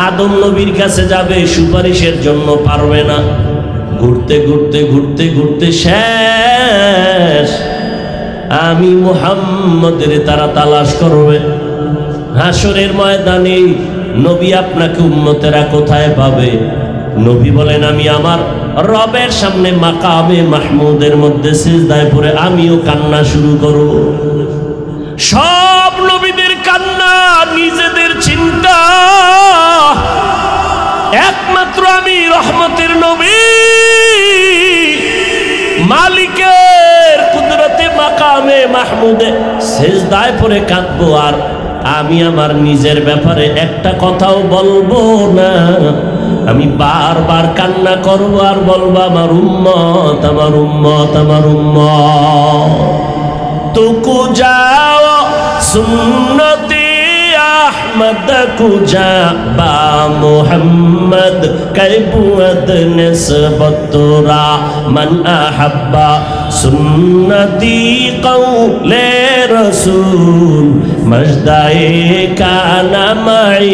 আদম নবীর কাছে যাবে, সুপারিশের জন্য পারবে না। ঘুরতে ঘুরতে ঘুরতে ঘুরতে শেষ, আমি মুহাম্মদের তারা তালাশ করবে। হাসরের ময়দানে নবী আপনাকে উম্মতেরা কোথায় পাবে? নবী বলেন আমি আমার রবের সামনে মাকামে মাহমুদের মধ্যে সিজদায় পড়ে আমিও কান্না শুরু করব। সব নবীদের কান্না, নিজেদের চিন্তা, একমাত্র আমি রহমতের নবী মালিকের কুদরতে মাকামে মাহমুদে সিজদায় পড়ে কাঁদবো। আর আমি আমার নিজের ব্যাপারে একটা কথাও বলবো না। আমি বারবার কান্না করব আর বলবো আমার উম্মত, আমার উম্মত, আমার উম্মত। তুকু যাও সুন্নতি আহমদ কুজা বা মুহাম্মদ কাইবুয়াদ নিসবতুরা মান আহাব্বা সুন্নতি কওলে রাসূল মজদায়ে কানা মাই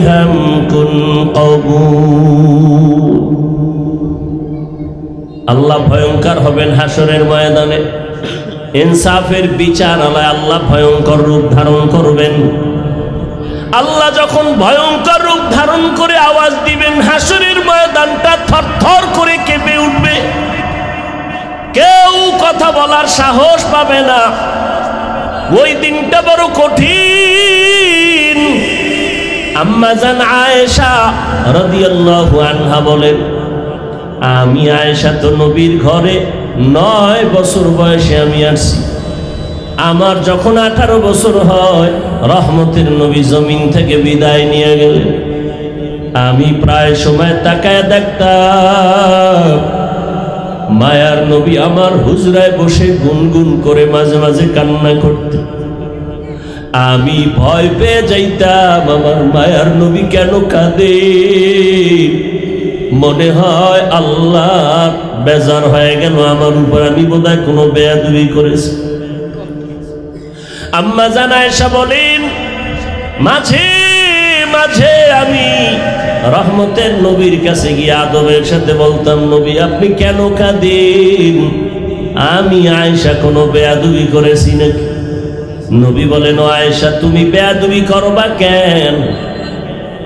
হাম কুন কবুল। আল্লাহ ভয়ঙ্কর হবেন হাসরের ময়দানে, ইনসাফের বিচার আল্লাহ ভয়ঙ্কর রূপ ধারণ করবেন। আল্লাহ যখন ভয়ঙ্কর রূপ ধারণ করে আওয়াজ দিবেন, হাসরের ময়দানটা থরথর করে কেঁপে উঠবে, কেউ কথা বলার সাহস পাবে না। ওই দিনটা বড় কঠিন। আম্মা জান আয়েশা রাদিয়াল্লাহু আনহা বলেন আমি আয়েশা তো নবীর ঘরে 9 বছর বয়সে আমি আসছি। আমার যখন 18 বছর হয় রহমতের নবী জমিন থেকে বিদায় নিয়ে গেলেন। আমি প্রায় সময় তাকায় দেখতাম মায়ার নবী আমার হুজরায় বসে গুনগুন করে মাঝে মাঝে কান্না করতে। আমি ভয় পেয়ে যাইতাম আমার মায়ার নবী কেন কাঁদে, মনে হয় আল্লাহ বেজার হয়ে গেল আমার উপর, আমি বোধহয় কোনো বেয়াদবি করেছি। আম্মা জান আয়েশা বলেন মাঝে মাঝে আমি রহমতের নবীর কাছে গিয়ে আদবের সাথে বলতাম নবী আপনি কেন কাঁদেন, আমি আয়েশা কোনো বেয়াদবি করেছি নাকি? নবী বলেন ও আয়েশা তুমি বেয়াদবি করবা কেন?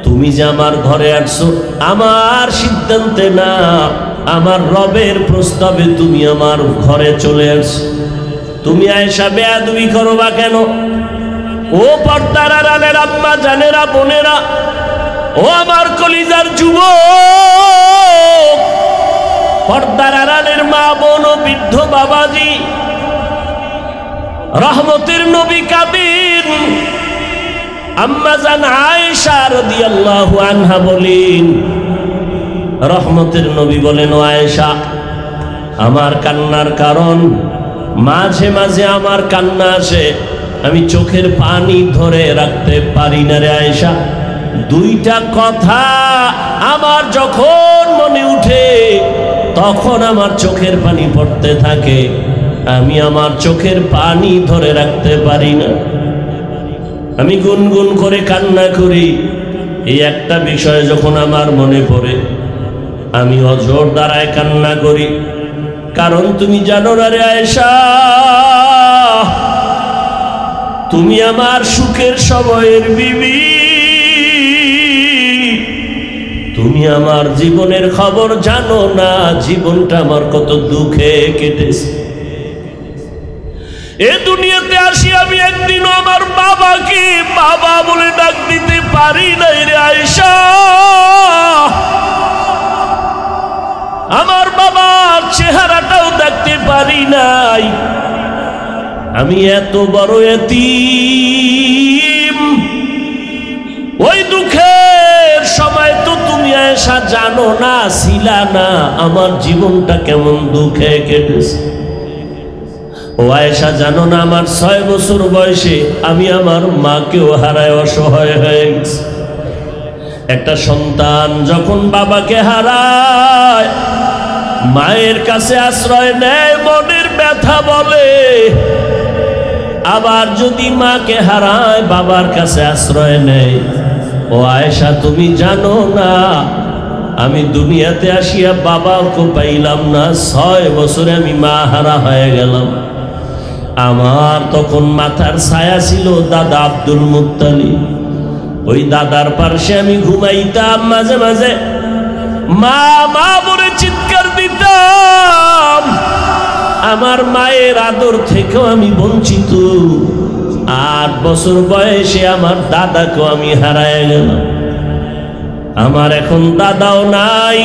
তুমি যে আমার ঘরে আসছো আমার সিদ্ধান্তে না, আমার রবের প্রস্তাবে তুমি আমার ঘরে চলে আসছো, তুমি আয়েশা বেয়াদবি করবা কেন? ও পর্দার আড়ালের আম্মা জানেরা, বোনেরা, ও আমার কলিজার যুবক, পর্দার আড়ালের মা বোন ও বৃদ্ধ বাবাজি, রহমতের নবী কাঁদেন। আম্মা জান আয়েশা রাদিয়াল্লাহু আনহা বলেন রহমতের নবী বলেন ও আয়েশা আমার কান্নার কারণ মাঝে মাঝে আমার কান্না আসে, আমি চোখের পানি ধরে রাখতে পারি না রে আয়েশা, দুইটা কথা আমার যখন মনে উঠে তখন আমার চোখের পানি পড়তে থাকে, আমি আমার চোখের পানি ধরে রাখতে পারি না, আমি গুনগুন করে কান্না করি। এই একটা বিষয় যখন আমার মনে পড়ে আমি অজর দ্বারায় কান্না করি। কারণ তুমি জানো না রে আয়েশা, তুমি আমার সুখের সময়ের বিবি, তুমি আমার জীবনের খবর জানো না, জীবনটা আমার কত দুঃখে কেটেছে। এ দুনিয়াতে আসি আমি একদিনও আমার বাবাকে বাবা বলে ডাক দিতে পারি নাই রে আয়েশা। আমার বাবার চেহারাটাও দেখতে পারি নাই। আমি এত বড় এতিম। ওই দুঃখের সময় তো তুমি আয়েশা জানো না, ছিলা না, আমার জীবনটা কেমন দুঃখে কেটেছে। ও আয়েশা জানো না, আমার 6 বছর বয়সে আমি আমার মাকেও হারায় অসহায় হয়ে গেছি। একটা সন্তান যখন বাবাকে হারায় মায়ের কাছে আশ্রয় নেয়, মনের ব্যথা বলে। আবার যদি মাকে হারায় বাবার কাছে আশ্রয় নেয়। ও আয়েশা তুমি জানো না, আমি দুনিয়াতে আসিয়া বাবাকে পাইলাম না, 6 বছরে আমি মা হারা হয়ে গেলাম। আমার তখন মাথার ছায়া ছিল দাদা আব্দুল মুত্তালিব। ওই দাদার পাশে আমি ঘুমাইতাম, মাঝে মাঝে মা মা বলে চিৎকার দিতাম। আমার মায়ের আদর থেকেও আমি বঞ্চিত। 8 বছর বয়সে আমার দাদাকেও আমি হারায় গেলাম। আমার এখন দাদাও নাই।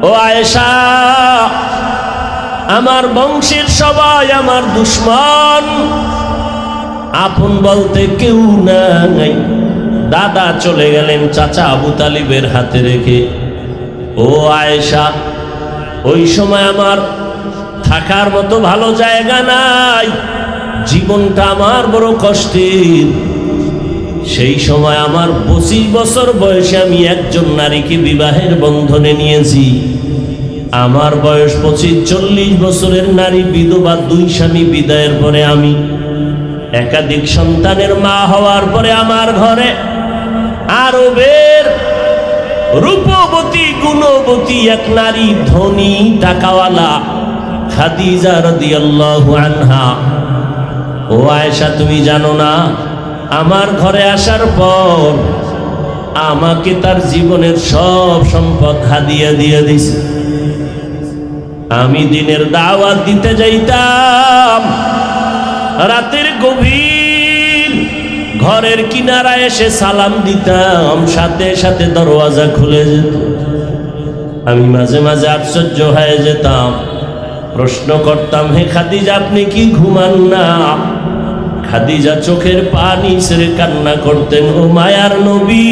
ও আয়েশা, আমার বংশের সবাই আমার দুশ্মন, আপন বলতে কেউ নাই। দাদা চলে গেলেন চাচা আবু তালিবের হাতে রেখে। ও আয়েশা, ওই সময় আমার থাকার মতো ভালো জায়গা নাই, জীবনটা আমার বড় কষ্টের। সেই সময় আমার 25 বছর বয়সে আমি একজন নারীকে বিবাহের বন্ধনে নিয়েছি। আমার বয়স 25-40 বছরের নারী বিধবা, 2 স্বামী বিদায়ের পরে আমি একাধিক সন্তানের মা হওয়ার পরে আমার ঘরে আরবের রূপবতী গুণবতী এক নারী, ধনী টাকাওয়ালা খাদিজা রাদিয়াল্লাহু আনহা। ও আয়েশা তুমি জানো না, আমার ঘরে আসার পর আমাকে তার জীবনের সব সম্পদ হাদিয়া দিয়ে দিছে। আমি দিনের দাওয়াত দিতে যাইতাম, রাতের গভীর ঘরের কিনারায় এসে সালাম দিতাম, সাথে সাথে দরওয়াজা খুলে যেত। আমি মাঝে মাঝে আশ্চর্য হয়ে যেতাম, প্রশ্ন করতাম, হে খাদিজা আপনি কি ঘুমান না? খাদিজা চোখের পানি ছেড়ে কান্না করতেন, ও মায়ার নবী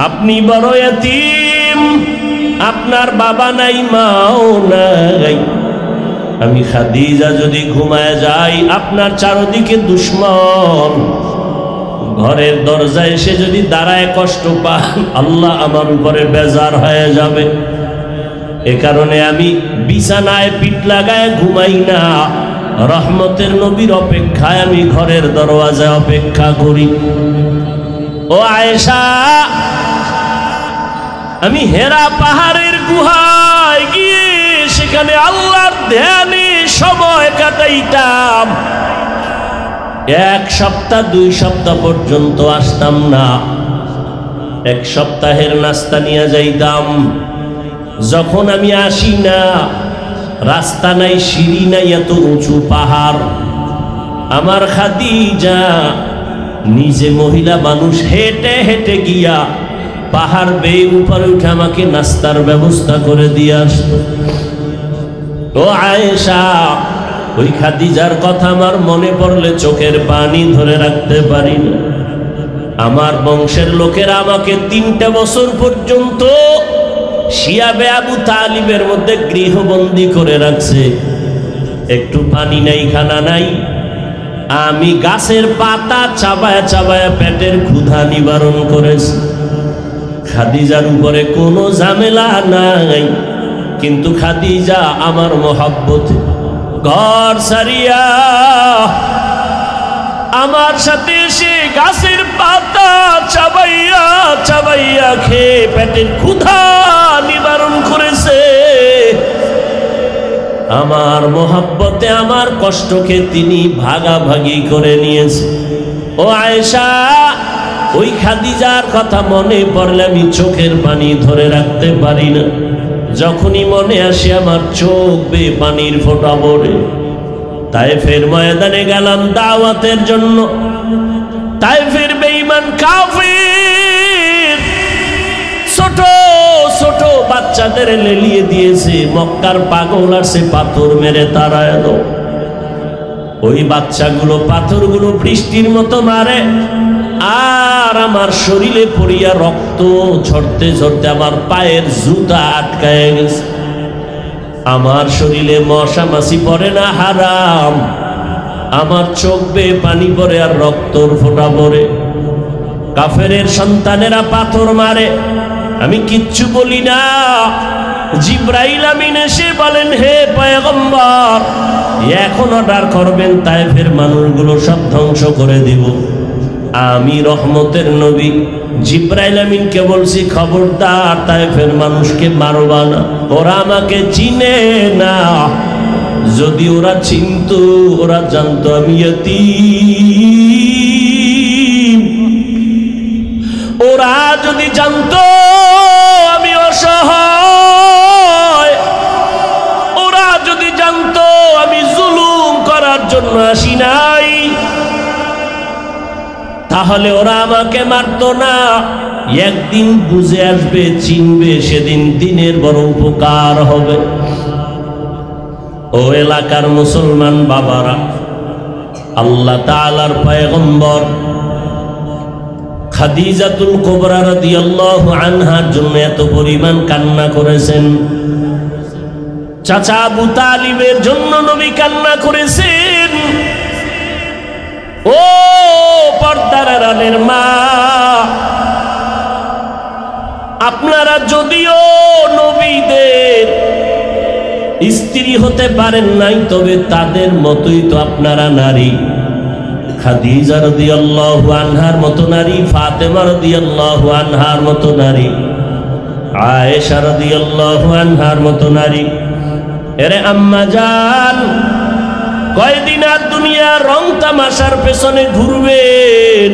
আপনি বড় এতিম, আপনার বাবা নাই মাও নাই। আমি খাদিজা যদি ঘুমায় যাই, আপনার চারদিকে দুশ্মন ঘরের দরজায় এসে যদি দাঁড়ায় কষ্ট পান, আল্লাহ আমার উপরে বেজার হয়ে যাবে। এ কারণে আমি বিছানায় পিঠ লাগায় ঘুমাই না, রহমতের নবীর অপেক্ষায় আমি ঘরের দরওয়াজায় অপেক্ষা করি। ও আয়েশা, আমি হেরা পাহাড়ের গুহায় গিয়ে সেখানে আল্লাহর ধ্যানে সময় কাটাইতাম। 1 সপ্তাহ 2 সপ্তাহ পর্যন্ত আসতাম না। 1 সপ্তাহের নাস্তা নিয়ে যাইতাম। যখন আমি আসি না, রাস্তা নাই, সিঁড়ি নাই, এত উঁচু পাহাড়। আমার খাদিজা নিজে মহিলা মানুষ হেঁটে হেঁটে গিয়া পাহাড় বেয়ে উপরে উঠে আমাকে নাস্তার ব্যবস্থা করে দিয়ে আসতো। ও আয়েশা, ওই খাদিজার কথা আমার মনে পড়লে চোখের পানি ধরে রাখতে পারি না। আমার বংশের লোকেরা আমাকে 3টে বছর পর্যন্ত শিয়াবে আবু তালিবের মধ্যে গৃহবন্দী করে রাখছে। একটু পানি নাই, খানা নাই, আমি গাছের পাতা চাবায়া চাবায়া পেটের ক্ষুধা নিবারণ করেছি। খাদিজার উপরে কোনো ঝামেলা নাই, কিন্তু খাদিজা আমার মহব্বতে ঘর সারিয়া আমার সাথে সে গাছের পাতা চাবাইয়া চাবাইয়া খেয়ে পেটের ক্ষুধা নিবারণ করেছে। আমার মহব্বতে আমার কষ্টকে তিনি ভাগাভাগি করে নিয়েছে। ও আয়েশা, ওই খাদিজার কথা মনে পড়লে আমি চোখের পানি ধরে রাখতে পারি না। যখনই মনে আসে আমার চোখ বেয়ে পানির ফোঁটা পড়ে। তায়েফের ময়দানে গেলাম দাওয়াতের জন্য। তায়েফের বেঈমান কাফির ছোট ছোট বাচ্চাদের লেলিয়ে দিয়েছে। মক্কার পাগল আসে পাথর মেরে তারা এলো। ওই বাচ্চাগুলো পাথরগুলো বৃষ্টির মতো মারে, আর আমার শরীরে পড়িয়া রক্ত ঝরতে ঝরতে আমার পায়ের জুতা আটকায় গেছে। আমার শরীরে মশা মাছি পড়ে না, হারাম। আমার চোখ বেয়ে পানি পড়ে আর রক্তর ফোঁটা পড়ে। কাফেরের সন্তানেরা পাথর মারে, আমি কিচ্ছু বলি না। জিব্রাইল আমিন এসে বলেন, হে পয়গম্বর, এখন অর্ডার করবেন তায়েফের মানুষগুলো সব ধ্বংস করে দিব। আমি রহমতের নবী জিব্রাইল আমিনকে বলছি, খবরদার তায়েফের মানুষকে মারবা না, ওরা আমাকে চিনে না। যদি ওরা চিনতো, ওরা জানতো আমি ইয়তীম। ওরা যদি জানতো আমি অসহায়, ওরা যদি জানতো আমি জুলুম করার জন্য আসি নাই, তাহলে ওরা আমাকে মারতো না। একদিন বুঝে আসবে, চিনবে, সেদিন দিনের বড় উপকার হবে। ও এলাকার মুসলমান বাবারা, আল্লাহ তাআলার পয়গম্বর খাদিজাতুল কুবরা রাদিয়াল্লাহু আনহার জন্য এত পরিমাণ কান্না করেছেন। চাচা আবু তালিবের জন্য নবী কান্না করেছেন। ও পর্দার আড়ালের মা, আপনারা যদিও নবীদের স্ত্রী হতে পারেন নাই, তবে তাদের মতোই তো আপনারা নারী। খাদিজা রাদিয়াল্লাহু আনহার মতো নারী, ফাতেমা রাদিয়াল্লাহু আনহার মতো নারী, আয়েশা রাদিয়াল্লাহু আনহার মতো নারী। এরে আম্মা জান, কয়দিন আর দুনিয়ার রং তামাশার পেছনে ঘুরবেন?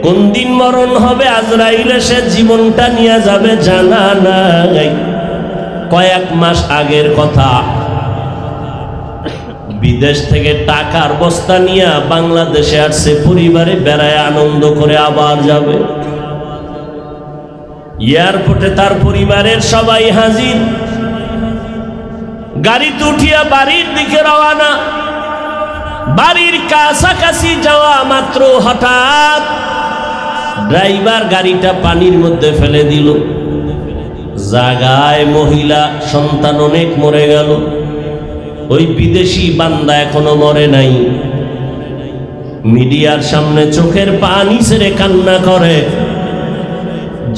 কোন দিন মরণ হবে, আজরাইল এসে জীবনটা নিয়ে যাবে জানা নাই। কয়েক মাস আগের কথা, বিদেশ থেকে টাকার বস্তা নিয়ে বাংলাদেশে আসছে, পরিবারে বেড়ায় আনন্দ করে আবার যাবে। এয়ারপোর্টে তার পরিবারের সবাই হাজির। গাড়িতে উঠিয়া বাড়ির দিকে রওনা। বাড়ির কাছাকাছি যাওয়া মাত্র হঠাৎ ড্রাইভার গাড়িটা পানির মধ্যে ফেলে দিল। জাগায় মহিলা সন্তান অনেক মরে গেল। ওই বিদেশি বান্দা এখনো মরে নাই। মিডিয়ার সামনে চোখের পানি ছেড়ে কান্না করে।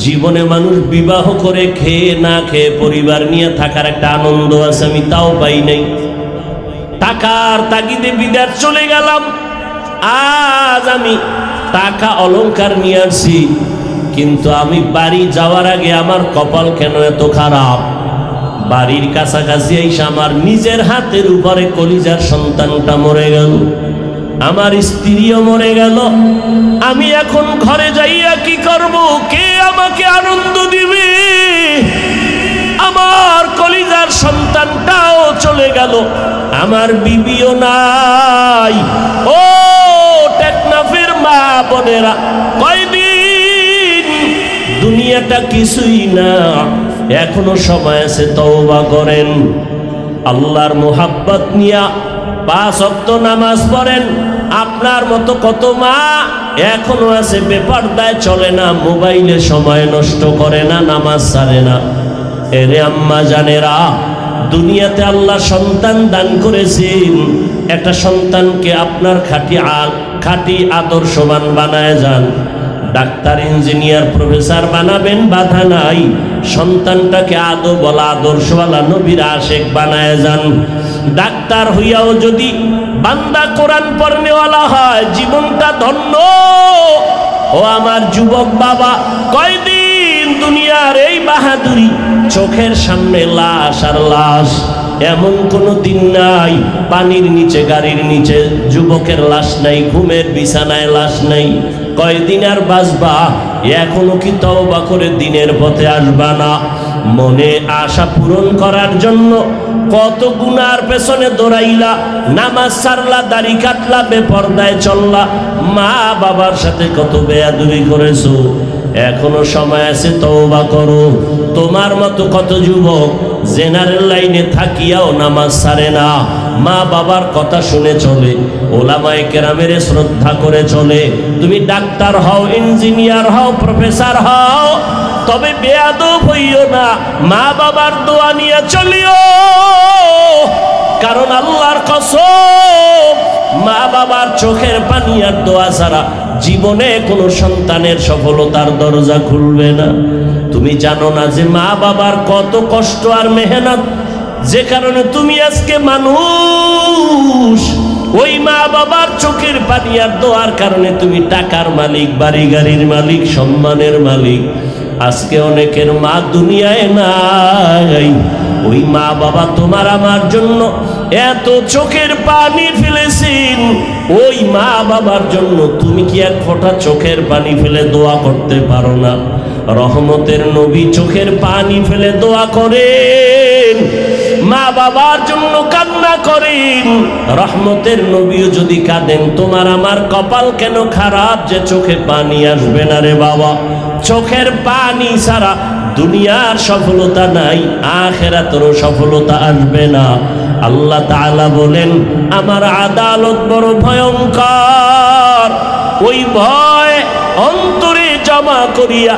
জীবনে মানুষ বিবাহ করে খেয়ে না খেয়ে পরিবার নিয়ে থাকার একটা আনন্দ আছে, আমি তাও পাই নাই। টাকার তাগিদে বিদেশ চলে গেলাম। আজ আমি টাকা অলংকার নিয়ে আসছি, কিন্তু আমি বাড়ি যাওয়ার আগে আমার কপাল কেন এত খারাপ। বাড়ির কাছাকাছি এসে আমার নিজের হাতের উপরে কলিজার সন্তানটা মরে গেল, আমার স্ত্রীও মরে গেল। আমি এখন ঘরে যাইয়া কি করব? কে আমাকে আনন্দ দিবে? আমার কলিজার সন্তানটাও চলে গেল, আমার বিবিও নাই। ও টেকনাফের মা বোনেরা, কয়দিন দুনিয়াটা কিছুই না, এখনো সময় আছে, তওবা করেন। আল্লাহর মোহাব্বত নিয়া 5 ওয়াক্ত নামাজ পড়েন। আপনার মতো কত মা এখনো আছে বেপরদায় চলে না, মোবাইলে সময় নষ্ট করে না, নামাজ ছাড়ে না। এরে আম্মা জানেরা, দুনিয়াতে আল্লাহ সন্তান দান করেছেন, একটা সন্তানকে আপনার খাঁটি আদর্শবান বানায় যান। ডাক্তার, ইঞ্জিনিয়ার, প্রফেসর বানাবেন, বাধা নাই। সন্তানটাকে আদবওয়ালা, আদর্শওয়ালা, নবীর আশেক বানায় যান। ডাক্তার হইয়াও যদি বান্দা কোরআন পড়নেওয়ালা হয়, জীবনটা ধন্য। ও আমার যুবক বাবা, কয়দিন দুনিয়ার এই বাহাদুরি, চোখের সামনে লাশ আর লাশ। এমন কোনো দিন নাই পানির নিচে, গাড়ির নিচে যুবকের লাশ নাই, ঘুমের বিছানায় লাশ নাই। কয়দিন আর বাঁচবা? এখনো কি তওবা করে দিনের পথে আসবা না? মনে আশা পূরণ করার জন্য কত গুনার পেছনে দৌড়াইলা, নামাজ ছাড়লা, দাড়ি কাটলা, বেপরদায় চললা, মা বাবার সাথে কত বেয়াদবি করেছো। এখনো সময় আছে, তওবা করো। তোমার মতো কত যুবক জেনারেল লাইনে থাকিয়াও নামাজ ছাড়ে না, মা বাবার কথা শুনে চলে, ওলামায়ে কেরামের শ্রদ্ধা করে চলে। তুমি ডাক্তার হও, ইঞ্জিনিয়ার হও, প্রফেসর হও, তবে বেয়াদব হইও না, মা বাবার দোয়া নিয়ে চলিও। কারণ আল্লাহর কসম, মা বাবার চোখের পানি আর দোয়া ছাড়া জীবনে কোনো সন্তানের সফলতার দরজা খুলবে না। তুমি জানো না যে মা বাবার কত কষ্ট আর মেহনত, যে কারণে তুমি আজকে মানুষ। ওই মা বাবার চোখের পানি আর দোয়ার কারণে তুমি টাকার মালিক, বাড়ি গাড়ির মালিক, সম্মানের মালিক। আজকে অনেকের মা দুনিয়ায় নাই। ওই মা বাবা তোমার আমার জন্য এত চোখের পানি ফেলেছেন। ওই মা বাবার জন্য তুমি কি এক ফোঁটা চোখের পানি ফেলে দোয়া করতে পারো না? রহমতের নবী চোখের পানি ফেলে দোয়া করেন, মা বাবার জন্য কান্না করেন। রহমতের নবীও যদি কাঁদেন, তোমার আমার কপাল কেন খারাপ যে চোখে পানি আসবে না রে বাবা? চোখের পানি ছাড়া দুনিয়ার সফলতা নাই, আখিরাতেরও সফলতা আসবে না। আল্লাহ তাআলা বলেন, আমার আদালত বড় ভয়ঙ্কর। ওই ভয় অন্তরে জমা করিয়া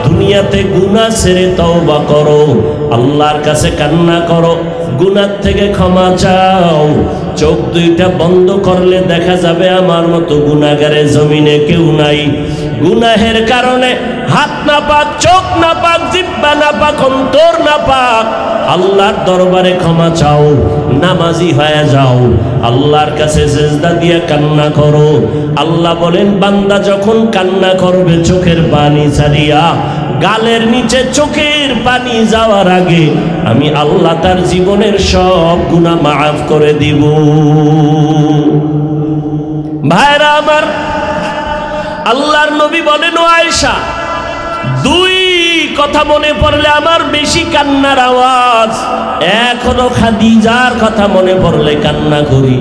দুনিয়াতে গুনাহ ছেড়ে তওবা করো, আল্লাহর কাছে কান্না করো, গুনাহ থেকে ক্ষমা চাও। চোখ দুইটা বন্ধ করলে দেখা যাবে আমার মতো গুনাহগারের জমিনে কেউ নাই। গুনাহের কারণে হাত না পাক, চোখ না পাক, জিহ্বা না পাক, অন্তর না পাক। আল্লাহর দরবারে ক্ষমা চাও, নামাজি হয়ে যাও, আল্লাহর কাছে সিজদা দিয়ে কান্না করো। আল্লাহ বলেন, বান্দা যখন কান্না করবে চোখের পানি ছাড়িয়া, গালের নিচে চোখের পানি যাওয়ার আগে আমি আল্লাহ তার জীবনের সব গুনাহ মাফ করে দিব। ভাইরা আমার, আল্লাহর নবী বলেন, ও আয়েশা, দুই কথা মনে পড়লে আমার বেশি কান্নার আওয়াজ। এখনো খাদিজার কথা মনে পড়লে কান্না করি।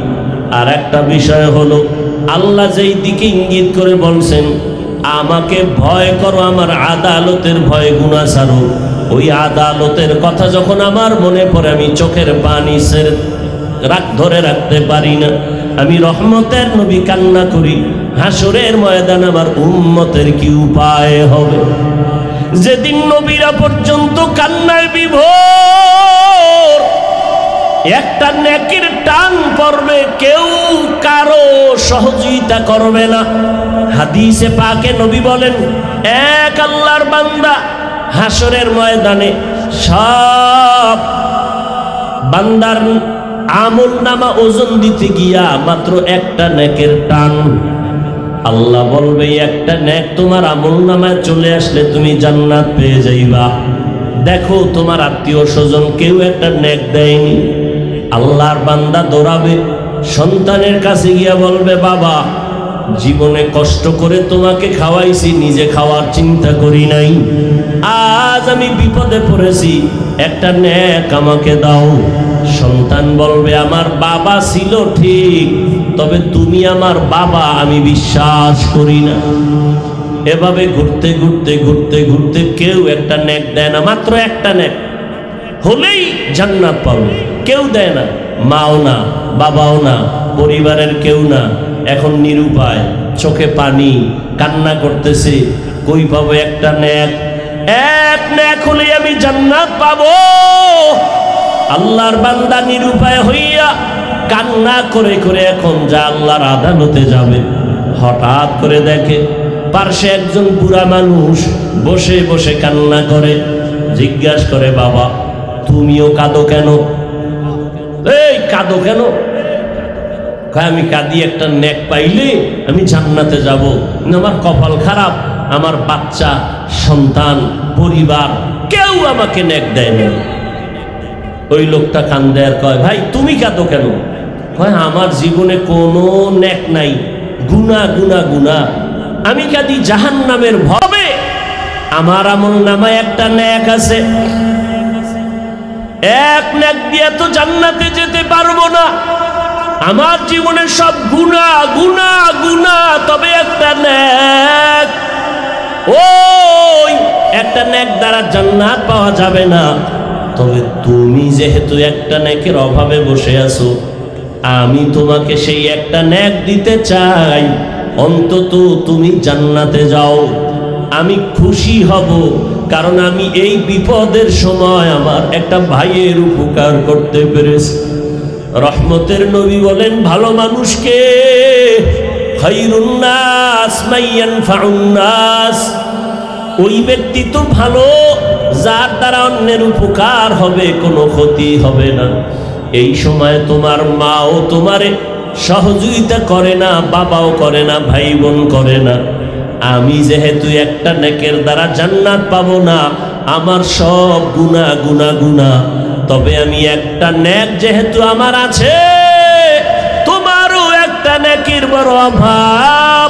আর একটা বিষয় হলো, আল্লাহ যেই দিকে ইঙ্গিত করে বলছেন, আমাকে ভয় করো, আমার আদালতের ভয়, গুনাহ ছাড়ো, ওই আদালতের কথা যখন আমার মনে পড়ে, আমি চোখের পানি ধরে রাখতে পারি না। আমি রহমতের নবী কান্না করি, হাসরের ময়দান আমার উম্মতের কি উপায় হবে? যেদিন নবীরা পর্যন্ত কান্নায় বিভোর, একটা নেকির টান পড়বে, কেউ কারো সহযোগিতা করবে না। হাদিসে পাকে নবী বলেন, এক আল্লাহর বান্দা হাসরের ময়দানে সব বান্দার আমল নামা ওজন দিতে গিয়া মাত্র একটা নেকের টান, আল্লাহ বলবে, একটা নেক তোমার আমল নামায় চলে আসলে তুমি জান্নাত পেয়ে যাইবা। দেখো তোমার আত্মীয় স্বজন কেউ একটা নেক দেয়নি। আল্লাহর বান্দা দৌড়াবে, সন্তানের কাছে গিয়া বলবে, বাবা, জীবনে কষ্ট করে তোমাকে খাওয়াইছি, নিজে খাওয়ার চিন্তা করি নাই, আজ আমি বিপদে পড়েছি, একটা নেক আমাকে দাও। সন্তান বলবে, আমার বাবা ছিল ঠিক, তবে তুমি আমার বাবা আমি বিশ্বাস করি না। এভাবে ঘুরতে ঘুরতে ঘুরতে ঘুরতে কেউ একটা নেক দেয় না, মাত্র একটা নেক হলেই জান্নাত পাবে। কেউ দেয় না, মাও না, বাবাও না, পরিবারের কেউ না। এখন নিরুপায়, চোখে পানি, কান্না করতেছে, কই পাবো একটা নেক? এক নেক হলে আমি জান্নাত পাবো। আল্লাহর বান্দা নিরুপায় হইয়া কান্না করে করে এখন যা আল্লাহর আদালতে যাবে। হঠাৎ করে দেখে পার্শ্বে একজন বুড়া মানুষ বসে বসে কান্না করে। জিজ্ঞাসা করে, বাবা তুমিও কাঁদো কেন? এই কাঁদো কেন? আমি কাঁদি একটা নেক পাইলে আমি জান্নাতে যাব। আমার কপাল খারাপ, আমার বাচ্চা সন্তান পরিবার কেউ আমাকে নেক দেয় না। ওই লোকটা কান্দে আর কয়, ভাই তুমি কাঁদো কেন? কয়, আমার জীবনে কোনো নেক নাই, গুনাহ গুনাহ গুনাহ। আমি কাঁদি জাহান্নামের ভয়ে। আমার আমল নামায় একটা নেক আছে, এক নেক দিয়ে তো জান্নাতে যেতে পারবো না। আমার জীবনে সব গুনাহ গুনাহ গুনাহ, তবে একটা নেক, ওই একটা নেক দ্বারা জান্নাত পাওয়া যাবে না। তবে তুমি যেহেতু একটা নেকের অভাবে বসে আছো, আমি তোমাকে সেই একটা নেক দিতে চাই। অন্তত তুমি জান্নাতে যাও, আমি খুশি হব। কারণ আমি এই বিপদের সময় আমার একটা ভাইয়ের উপকার করতে পেরেছি। রহমতের নবী বলেন, ভালো মানুষকে খায়রুন নাস মান ইয়ানফাউন নাস, ওই ব্যক্তি তো ভালো যার দ্বারা অন্যের উপকার হবে, কোনো ক্ষতি হবে না। এই সময় তোমার মাও তোমারে সহযোগিতা করে না, বাবাও করে না, ভাই বোন করে না। আমি যেহেতু একটা নেকের দ্বারা জান্নাত পাবো না, আমার সব গুনাহ গুনাহ গুনাহ, তবে আমি একটা নেক যেহেতু আমার আছে, তোমারও একটা নেকের বড় অভাব,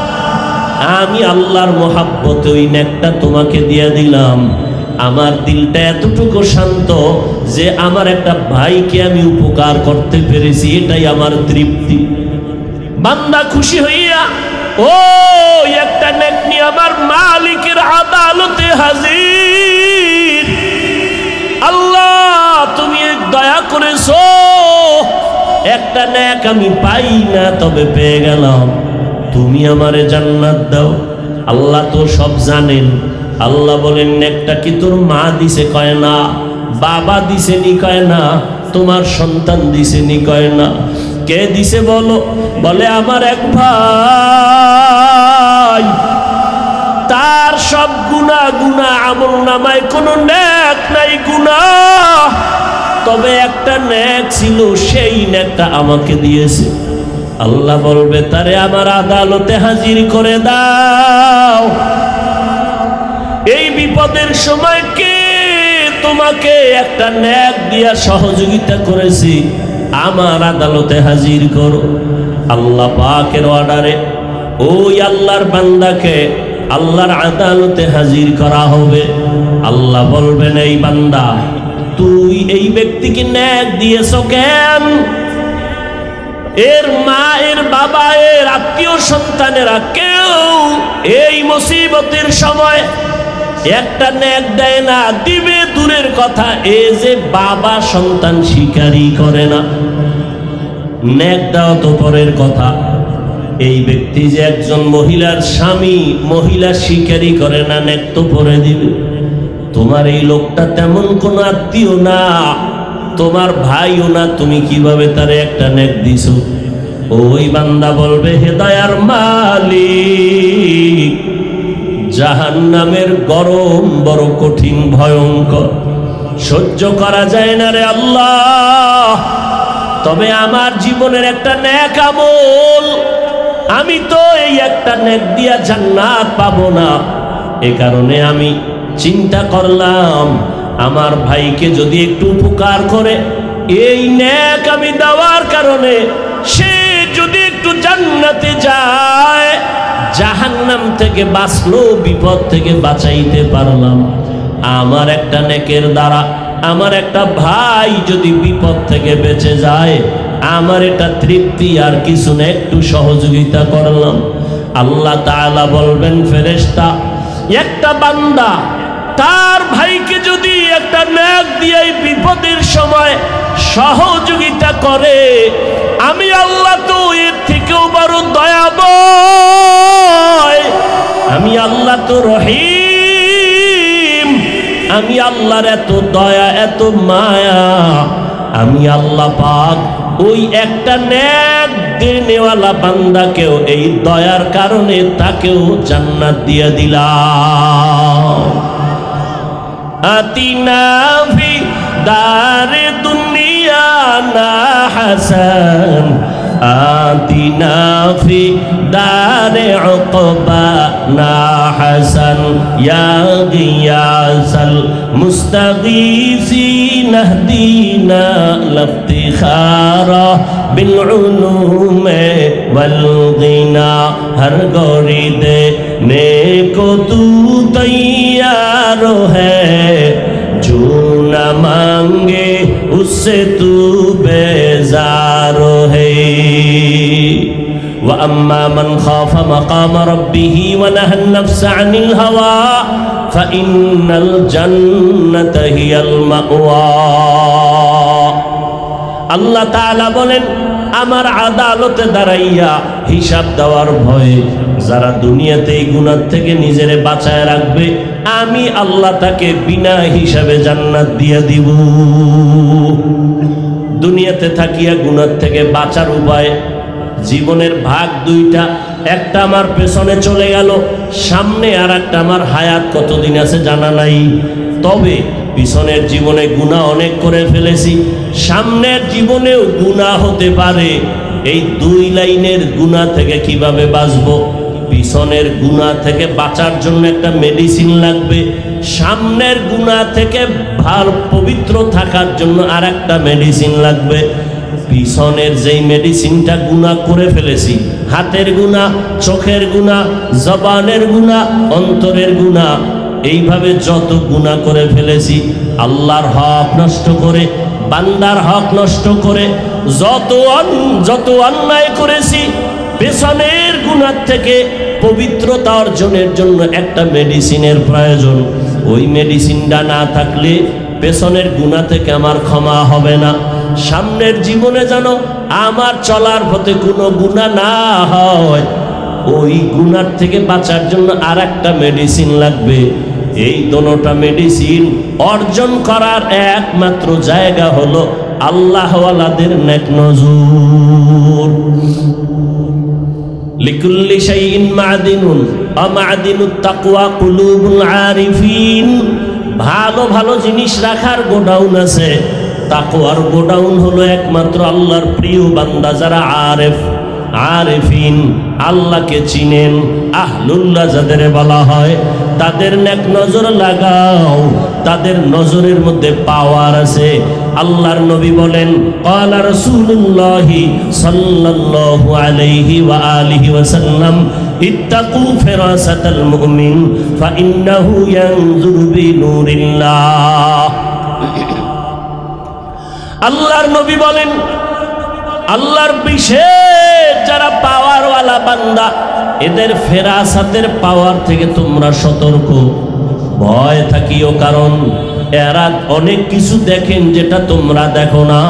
আমি আল্লাহর মহাব্বতে ওই নেকটা তোমাকে দিয়ে দিলাম। আমার দিলটা এতটুকু শান্ত যে আমার একটা ভাইকে আমি উপকার করতে পেরেছি, এটাই আমার তৃপ্তি। বান্দা খুশি হইয়া ও একটা নেক নিয়ে আমার মালিকের আদালতে হাজির। আল্লাহ তুমি দয়া করেছো, একটা নেক আমি পাই না, তবে পেয়ে গেলাম। তুমি আমারে জান্নাত দাও। আল্লাহ তো সব জানেন। আল্লাহ বলেন, নেকটা কি তোর মা দিছে? কয় না। বাবা দিছে নি? কয় না। তোমার সন্তান দিছে নি? কয় না। কে দিছে বলো? বলে আমার এক ভাই, তার সব গুনাহ গুনাহ, আমল নামায় কোনো নেক নাই, গুনাহ, তবে একটা নেক ছিল, সেই নেকটা আমাকে দিয়েছে। আল্লাহ বলবে, তারে আমার আদালতে হাজির করে দাও। এই বিপদের সময় কে তোমাকে একটা নেক দিয়া সহযোগিতা করেছি, আমার আদালতে হাজির করো। আল্লাহ পাকের অর্ডারে ওই আল্লাহর বান্দাকে আল্লাহর আদালতে হাজির করা হবে। আল্লাহ বলবেন, এই বান্দা তুই এই ব্যক্তিকে নেক দিয়েছ কেন? এর মা, এর বাবা, এর আত্মীয় সন্তানেরা কেউ এই মুসিবতের সময় একটা নেক দেয় না, দিবে দূরের কথা, এ যে বাবা সন্তান স্বীকারই করে না। নেক দেওয়া তো পরের কথা, এই ব্যক্তি যে একজন মহিলার স্বামী, মহিলা স্বীকারই করে না, নেক তো পরে দিবে। তোমার এই লোকটা তেমন কোন আত্মীয় না, তোমার ভাইও না, তুমি কিভাবে তারে একটা নেক দিছো? ওই বান্দা বলবে, হে দয়ার মালিক, জাহান্নামের গরম বড় কঠিন ভয়ঙ্কর, সহ্য করা যায় না রে আল্লাহ। তবে আমার জীবনের একটা নেক আমল, আমি তো এই একটা নেক দিয়া জান্নাত পাবো না। এ কারণে আমি চিন্তা করলাম, আমার ভাইকে যদি একটু উপকার করে, এই নেক আমি দেওয়ার কারণে সে যদি একটু জান্নাতে যায়, জাহান্নাম থেকে বাঁচলো, বিপদ থেকে বাঁচাইতে পারলাম। আমার একটা নেকের দ্বারা আমার একটা ভাই যদি বিপদ থেকে বেঁচে যায়, আমার এটা তৃপ্তি, আর কিছু না, একটু সহযোগিতা করলাম। আল্লাহ তাআলা বলবেন, ফেরেশতা, একটা বান্দা তার ভাইকে যদি একটা নেক দিয়ে বিপদের সময় সহযোগিতা করে, আমি আল্লাহ তো এর থেকেও বড় দয়াময়, আমি আল্লাহ তো রহিম, আমি আল্লাহর এত দয়া, এত মায়া, আমি আল্লাহ পাক ওই একটা নেক দেনেওয়ালা বান্দাকেও এই দয়ার কারণে তাকেও জান্নাত দিয়ে দিলাম। আতিনা ফি দারে দুনিয়া না হাসান, আতিনা ফি দারে উকবা না হাসান, ইয়া গিয়াসাল মুস্তাগীসিন ইহদিনা লাফতিখারা বিল উলুমে ওয়াল গিনা, হর গৌরি দে নেকো তু তৈয়ার হ্যায়, जो न मांगे उससे तू बेजार है। वअम्मा मन खाफ मकाम रब्बिह वनहा नफ्स अनिल हवा फइन्नल जन्नत हियल मअवा। আল্লাহ তাআলা বলেন, আমার আদালতে দাঁড়াইয়া হিসাব দেওয়ার ভয়ে যারা দুনিয়াতে এই গুনাহ থেকে নিজেরে বাঁচায় রাখবে, আমি আল্লাহ তাকে বিনা হিসাবে জান্নাত দিয়ে দিব। দুনিয়াতে থাকিয়া গুনাহ থেকে বাঁচার উপায়, জীবনের ভাগ দুইটা, একটা আমার পেছনে চলে গেল, সামনে আর একটা আমার হায়াত কতদিন আছে জানা নাই। তবে পিছনের জীবনে গুনাহ অনেক করে ফেলেছি, সামনের জীবনেও গুনাহ হতে পারে। এই দুই লাইনের গুনাহ থেকে কিভাবে বাঁচব? পিছনের গুনাহ থেকে বাঁচার জন্য একটা মেডিসিন লাগবে, সামনের গুনাহ থেকে পবিত্র থাকার জন্য আর একটা মেডিসিন লাগবে। পিছনের যেই মেডিসিনটা গুনাহ করে ফেলেছি, হাতের গুনাহ, চোখের গুনাহ, জবানের গুনাহ, অন্তরের গুনাহ, এইভাবে যত গুনাহ করে ফেলেছি, আল্লাহর হক নষ্ট করে, বান্দার হক নষ্ট করে, যত অন্যায় করেছি, পেছনের গুনাহ থেকে পবিত্রতা অর্জনের জন্য একটা মেডিসিনের প্রয়োজন। ওই মেডিসিনটা না থাকলে পেছনের গুনাহ থেকে আমার ক্ষমা হবে না। সামনের জীবনে যেন আমার চলার পথে কোনো গুনাহ না হয়, ওই গুনাহ থেকে বাঁচার জন্য আর একটা মেডিসিন লাগবে। এই দোনোটা মেডিসিন অর্জন করার একমাত্র জায়গা হলো আল্লাহওয়ালাদের নেক নজর। লিকুল্লি শাইইন মা'দিনুন ওয়া মা'দিনুত তাকওয়া কুলুবুল আরিফিন। ভালো ভালো জিনিস রাখার গোডাউন আছে, তাকওয়ার গোডাউন হলো একমাত্র আল্লাহর প্রিয় বান্দা যারা আরেফ, আরেফিন, আল্লাহকে চিনেন, আহলুল্লাহ যাদের বলা হয়, তাদের নেক নজর লাগাও। তাদের নজরের মধ্যে পাওয়ার আছে। আল্লাহর নবী বলেন, ক্বালা রাসূলুল্লাহ সাল্লাল্লাহু আলাইহি ওয়া আলিহি ওয়াসাল্লাম, ইত্তাকু ফিরাসাতাল মুমিন ফাইন্নাহু ইয়ানজুরু বিনুরিল্লাহ। আল্লাহর নবী বলেন, আল্লাহর বিশেষ যারা পাওয়ারওয়ালা বান্দা, এদের ফেরাসাতের পাওয়ার থেকে তোমরা সতর্ক, ভয় থাকিও, কারণ এরা অনেক কিছু দেখেন যেটা তোমরা দেখো না।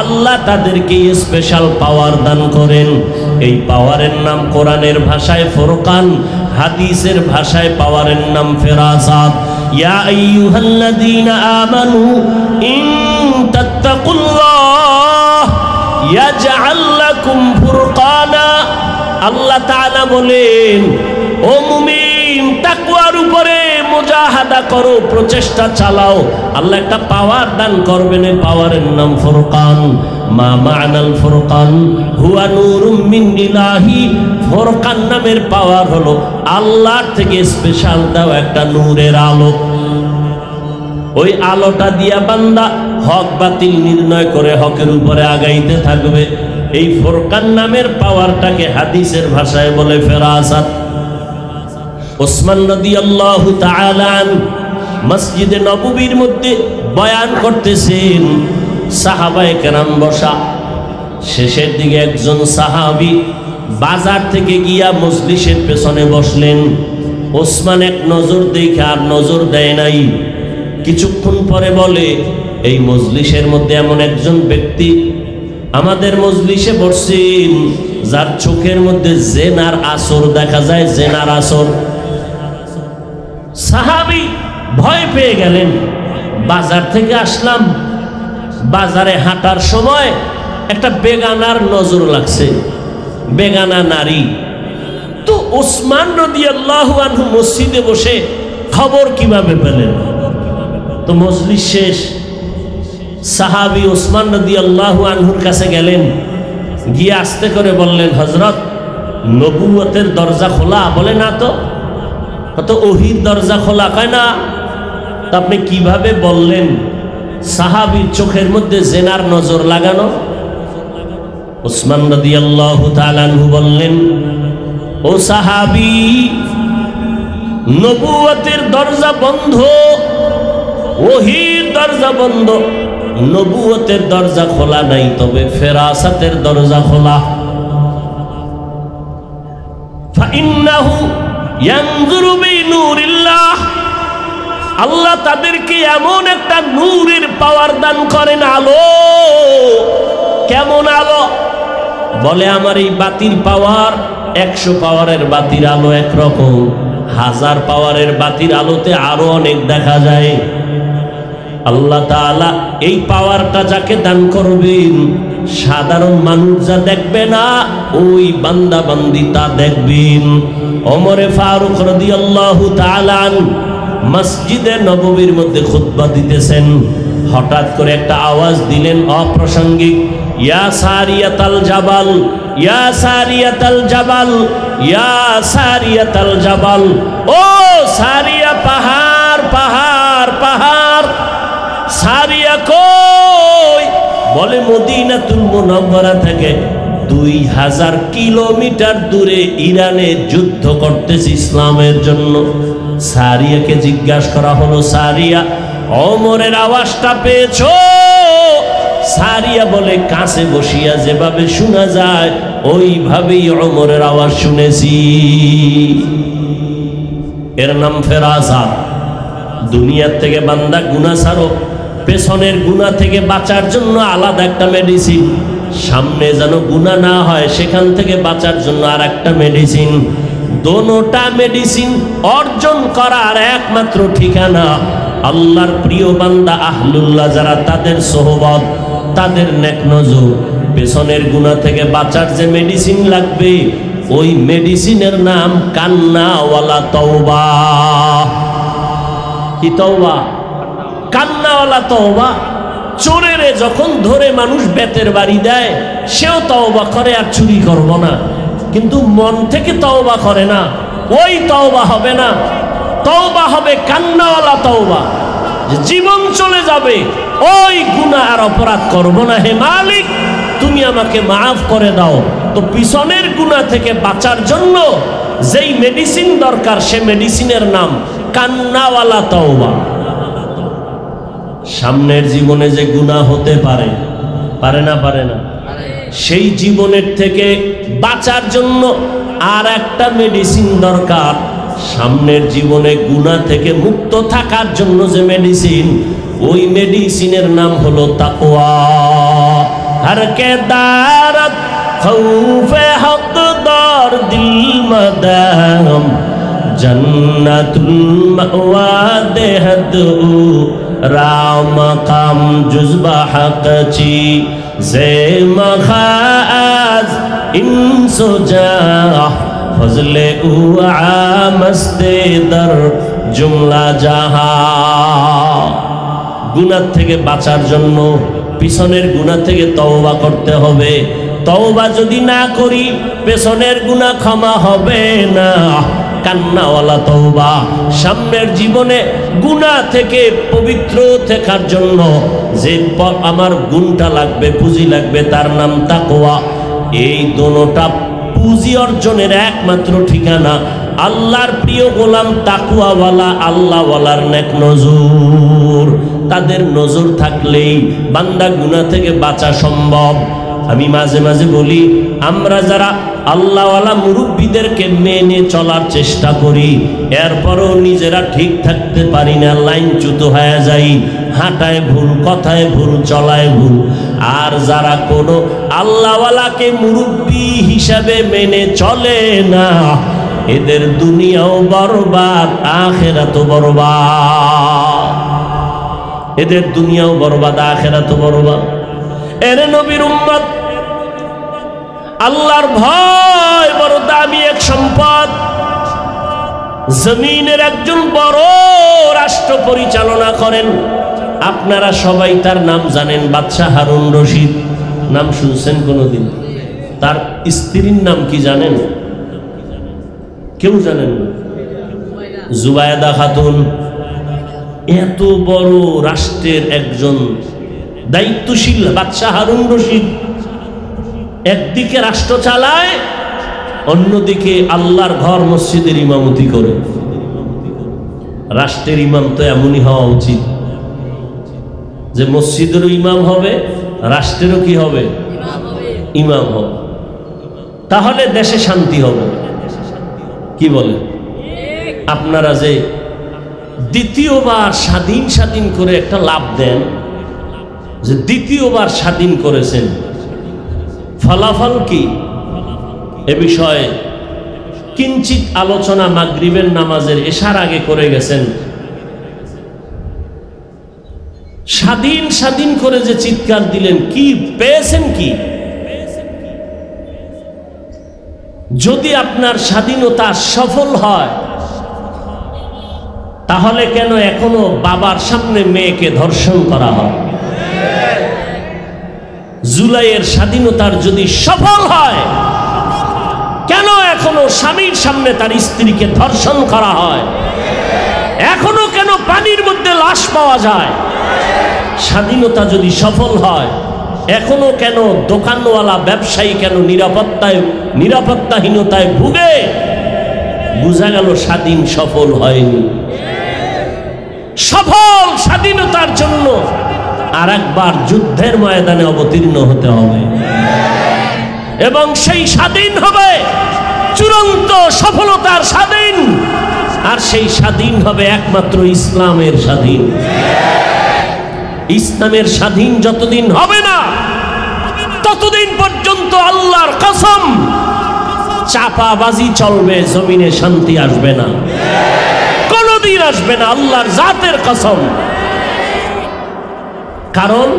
আল্লাহ তাদেরকে স্পেশাল পাওয়ার দান করেন। এই পাওয়ারের নাম কোরআনের ভাষায় ফুরকান, হাদিসের ভাষায় পাওয়ারের নাম ফেরাসাত। ইয়া আইয়ুহাল্লাযীনা আমানু ইন তাত্তাকুল্লাহ ইয়াজআল লাকুম ফুরকানা। আল্লাহ তাআলা বলেন, ও মুমিন, তাকওয়ার উপরে মুজাহাদা করো, প্রচেষ্টা চালাও, আল্লাহ একটা পাওয়ার দান করবেন। এই পাওয়ারের নাম ফুরকান। মা মা'নাল ফুরকান হুয়া নূরুম মিন ইলাহি। ফুরকান নামের পাওয়ার হলো আল্লাহর থেকে স্পেশাল দাও একটা নূরের আলো। ওই আলোটা দিয়া বান্দা হক বাতিল নির্ণয় করে হকের উপরে আগাইতে থাকবে। এই ফুরকান নামের পাওয়ারটাকে হাদিসের ভাষায় বলে ফেরাসাত। ওসমান রাদিয়াল্লাহু তাআলা মসজিদে নববীর মধ্যে বয়ান করতেছেন, সাহাবায়ে কেরাম বসা। শেষের দিকে একজন সাহাবী বাজার থেকে গিয়া মজলিসের পেছনে বসলেন। ওসমান এক নজর দেখে আর নজর দেয় নাই। কিছুক্ষণ পরে বলে, এই মজলিসের মধ্যে এমন একজন ব্যক্তি আমাদের মজলিসে বসছেন যার চোখের মধ্যে জেনার আসর দেখা যায়, জেনার আসর। সাহাবী ভয় পেয়ে গেলেন। বাজার থেকে আসলাম, বাজারে হাঁটার সময় একটা বেগানার নজর লাগছে, বেগানা নারী। তো ওসমান রাদিয়াল্লাহু আনহু মসজিদে বসে খবর কিভাবে পেলেন? তো মজলিস শেষ, সাহাবী ওসমান রাদিয়াল্লাহু আনহুর কাছে গেলেন, গিয়ে আস্তে করে বললেন, হযরত নবুয়তের দরজা খোলা? বলে না তো। কত ওহির দরজা খোলা? কয় না। তা আপনি কিভাবে বললেন? সাহাবীর চোখের মধ্যে জেনার নজর লাগানো। ওসমান রাদিয়াল্লাহু তাআলা আনহু বললেন, ও সাহাবী, নবুয়তের দরজা বন্ধ, ওহির দরজা বন্ধ, নবুয়তের দরজা খোলা নাই, তবে ফেরাসাতের দরজা খোলা। ফাইন্নাহু ইয়ানজুরু বিনূরিল্লাহ, আল্লাহ তাদেরকে এমন একটা নূরের পাওয়ার দান করেন, আলো। কেমন আলো? বলে আমার এই বাতির পাওয়ার 100 পাওয়ারের বাতির আলো একরকম, 1000 পাওয়ারের বাতির আলোতে আরো অনেক দেখা যায়। আল্লাহ তাআলা এই পাওয়ারটা যাকে দান করবেন, সাধারণ মানুষ যা দেখবে না, ওই বান্দা বান্দি তা দেখবেন। ওমরে ফারুক রাদিয়াল্লাহু তাআলা আনহু মসজিদে নববীর মধ্যে খুতবা দিতেছেন, হঠাৎ করে একটা আওয়াজ দিলেন অপ্রাসঙ্গিক, ইয়া সারিয়াতাল জাবাল, ইয়া সারিয়াতাল জাবাল, ইয়া সারিয়াতাল জাবাল। ও সারিয়া, পাহাড় পাহাড় পাহাড়। সারিয়া কই? বলে মদিনাতুল মুনাওয়ারা থেকে 2000 কিলোমিটার দূরে ইরানে যুদ্ধ করতেছে ইসলামের জন্য। সারিয়াকে জিজ্ঞাসা করা হলো, সারিয়া ওমরের আওয়াজটা পেয়েছো? সারিয়া বলে, কাছে বসিয়া যেভাবে শোনা যায় ওইভাবেই ওমরের আওয়াজ শুনেছি। এর নাম ফেরাসাত। দুনিয়ার থেকে বান্দা গুনাহ ছাড়ো, পেছনের গুনাহ থেকে বাঁচার জন্য আলাদা একটা মেডিসিন, সামনে যেন গুনাহ না হয় সেখান থেকে বাঁচার জন্য আর একটা মেডিসিন। দোনোটা মেডিসিন অর্জন করার একমাত্র ঠিকানা আল্লাহর প্রিয় বান্দা আহলুল্লাহ যারা, তাদের সোহবত, তাদের নেক নজর। পেছনের গুনাহ থেকে বাঁচার যে মেডিসিন লাগবে, ওই মেডিসিনের নাম কান্নাওয়ালা তওবা। কি তওবা? কান্নাওয়ালা তওবা। চোরেরে যখন ধরে মানুষ বেতের বাড়ি দেয়, সেও তওবা করে আর চুরি করব না, কিন্তু মন থেকে তওবা করে না, ওই তওবা হবে না। তওবা হবে কান্নাওয়ালা তওবা, যে জীবন চলে যাবে, ওই গুনাহ আর অপরাধ করব না, হে মালিক তুমি আমাকে মাফ করে দাও। তো পিছনের গুনাহ থেকে বাঁচার জন্য যেই মেডিসিন দরকার, সে মেডিসিনের নাম কান্নাওয়ালা তওবা। সামনের জীবনে যে গুনাহ হতে পারে, পারে না? পারে না। সেই জীবনের থেকে বাঁচার জন্য আর একটা মেডিসিন দরকার। সামনের জীবনে গুনাহ থেকে মুক্ত থাকার জন্য যে মেডিসিন, ওই মেডিসিনের নাম হলো তাকওয়া। হর কে দারত খৌফে হকদার দিল মদাম, জন্নাতুল মাওয়া দেহদ রাম কাম জুজবা হকচি জে মখাজ ইনসো জাহ ফজলে উ আমস্তে দর জুমলা জাহা। গুনাহ থেকে বাঁচার জন্য পিছনের গুনাহ থেকে তওবা করতে হবে। তওবা যদি না করি, পেছনের গুনাহ ক্ষমা হবে না। কান্নাওয়ালা তওবা। সামনের জীবনে গুনাহ থেকে পবিত্র থাকার জন্য যে আমার গুণটা লাগবে, পুঁজি লাগবে, তার নাম তাকওয়া। এই দোনোটা পুঁজি অর্জনের একমাত্র ঠিকানা আল্লাহর প্রিয় গোলাম তাকওয়াওয়ালা, আল্লাহওয়ালার নেক নজর। তাদের নজর থাকলেই বান্দা গুনাহ থেকে বাঁচা সম্ভব। আমি মাঝে মাঝে বলি, আমরা যারা আল্লাহওয়ালা মুরব্বীদেরকে মেনে চলার চেষ্টা করি, এরপরও নিজেরা ঠিক থাকতে পারি না, লাইনচ্যুত হয়ে যাই, হাঁটায় ভুল, কথায় ভুল, চলায় ভুল। আর যারা কোনো আল্লাহওয়ালাকে মুরব্বী হিসাবে মেনে চলে না, এদের দুনিয়াও বরবাদ, আখিরাতও বরবাদ। এদের দুনিয়াও বরবাদ, আখিরাতও বরবাদ। এর নবীর উম্মত আল্লাহর ভয় বড় দামি এক সম্পদ। জমিনের একজন বড় রাষ্ট্র পরিচালনা করেন, আপনারা সবাই তার নাম জানেন, বাদশাহ হারুন রশিদ। নাম শুনছেন কোনোদিন? তার স্ত্রীর নাম কি জানেন? কেউ জানেন না? জুবায়দা খাতুন। এত বড় রাষ্ট্রের একজন দায়িত্বশীল বাদশাহ হারুন রশিদ একদিকে রাষ্ট্র চালায়, অন্যদিকে আল্লাহর ঘর মসজিদের ইমামতি করে। রাষ্ট্রের ইমাম তো এমনই হওয়া উচিত যে মসজিদেরও ইমাম হবে, রাষ্ট্রেরও কি হবে? ইমাম হবে। তাহলে দেশে শান্তি হবে। কি বলে? আপনারা যে দ্বিতীয়বার স্বাধীন করে একটা লাভ দেন, যে দ্বিতীয়বার স্বাধীন করেছেন, ফলাফল কি এ বিষয়ে কিঞ্চিত আলোচনা মাগরিবের নামাজের এশার আগে করে গেছেন। স্বাধীন করে যে চিৎকার দিলেন, কি পেয়েছেন? কি যদি আপনার স্বাধীনতা সফল হয়, তাহলে কেন এখনো বাবার সামনে মেয়েকে ধর্ষণ করা হয়? জুলাইয়ের স্বাধীনতার যদি সফল হয়, কেন এখনো স্বামীর সামনে তার স্ত্রীকে ধর্ষণ করা হয়? এখনো কেন পানির মধ্যে লাশ পাওয়া যায়? স্বাধীনতা যদি সফল হয়, এখনো কেন দোকানওয়ালা ব্যবসায়ী কেন নিরাপত্তাহীনতায় ভুগে? বোঝা গেল স্বাধীন সফল হয়নি। সফল স্বাধীনতার জন্য আর একবার যুদ্ধের ময়দানে অবতীর্ণ হতে হবে, এবং সেই স্বাধীন হবে চূড়ান্ত সফলতার স্বাধীন। আর সেই স্বাধীন হবে একমাত্র ইসলামের স্বাধীন। ইসলামের স্বাধীন যতদিন হবে না, ততদিন পর্যন্ত আল্লাহর কসম চাপাবাজি চলবে, জমিনে শান্তি আসবে না, কোনদিন আসবে না, আল্লাহর জাতের কসম। কারণ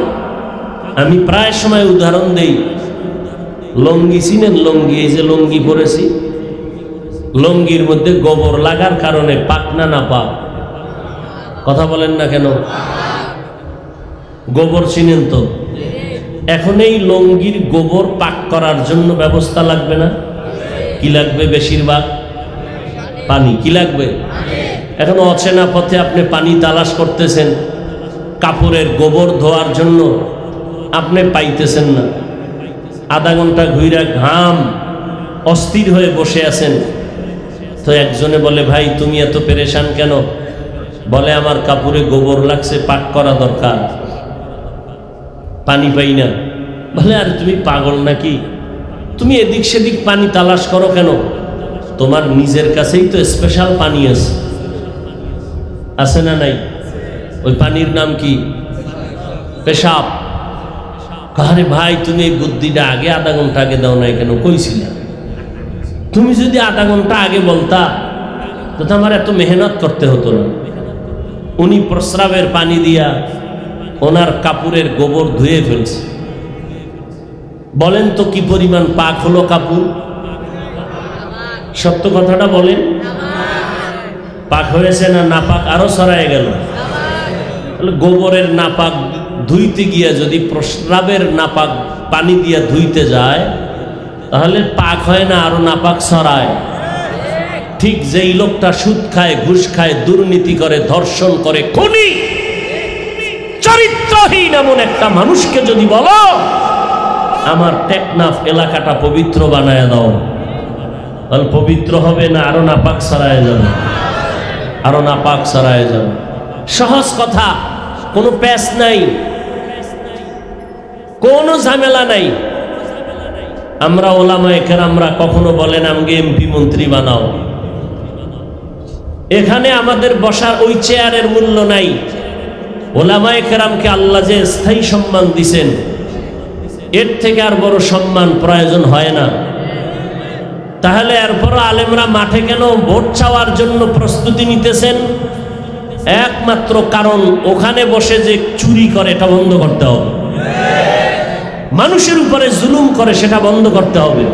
আমি প্রায় সময় উদাহরণ দেই, লঙ্গি চিনেন? লঙ্গি, এই যে লঙ্গি পরেছি, লঙ্গির মধ্যে গোবর লাগার কারণে পাকনা না পাক? কথা বলেন না কেন? গোবর চিনেন তো? এখন এই লঙ্গির গোবর পাক করার জন্য ব্যবস্থা লাগবে না? কি লাগবে? বেশিরভাগ পানি। কি লাগবে? এখন অচেনা পথে আপনি পানি তালাশ করতেছেন, কাপড়ের গোবর ধোয়ার জন্য আপনি পাইতেছেন না। আধা ঘন্টা ঘুরে ঘাম অস্থির হয়ে বসে আছেন। তো একজনে বলে, ভাই তুমি এত পেরেশান কেন? বলে, আমার কাপড়ে গোবর লাগছে, পাক করা দরকার, পানি পাই না। বলে, আর তুমি পাগল নাকি? তুমি এদিক সেদিক পানি তালাশ করো কেন? তোমার নিজের কাছেই তো স্পেশাল পানি আছে না নাই? ওই পানির নাম কি? পেশাব। আরে ভাই, তুমি এই বুদ্ধিটা আগে আধা ঘন্টা আগে দাও নাই কেন? কইছিলা। তুমি যদি আধা ঘন্টা আগে বলতা তো আমার এত মেহনত করতে হতো না। উনি প্রস্রাবের পানি দিয়া ওনার কাপড়ের গোবর ধুয়ে ফেলছে। বলেন তো কি পরিমাণ পাক হলো কাপড়? সত্য কথাটা বলেন, পাক হয়েছে না নাপাক আরো ছড়ায় গেল? গোবরের নাপাক ধুইতে গিয়া যদি প্রস্রাবের নাপাক পানি দিয়া ধুইতে যায়, তাহলে পাক হয় না, আরো নাপাক ছড়ায়। ঠিক যেই লোকটা সুদ খায়, ঘুষ খায়, দুর্নীতি করে, ধর্ষণ করে, খুনি, চরিত্রহীন এমন একটা মানুষকে যদি বলো আমার টেকনাফ এলাকাটা পবিত্র বানায় দাও, তাহলে পবিত্র হবে না আরো নাপাক ছড়ায় যাবে? আরো নাপাক ছড়ায় যাবে। সহজ কথা, কোনো প্যাচ নাই, কোনো ঝামেলা নাই। আমরা ওলামায়ে কেরামরা কখনো বলেন আমাকে এমপি মন্ত্রী বানাও, এখানে আমাদের বসার ওই চেয়ারের মূল্য নাই। ওলামায়ে কেরামকে আল্লাহ যে স্থায়ী সম্মান দিছেন, এর থেকে আর বড় সম্মান প্রয়োজন হয় না। তাহলে এরপরও আলেমরা মাঠে কেন ভোট চাওয়ার জন্য প্রস্তুতি নিতেছেন? একমাত্র কারণ, ওখানে বসে যে চুরি করে এটা বন্ধ করতে হবে। মানুষের উপরে জুলুম করে, সেটা বন্ধ করতে হবে।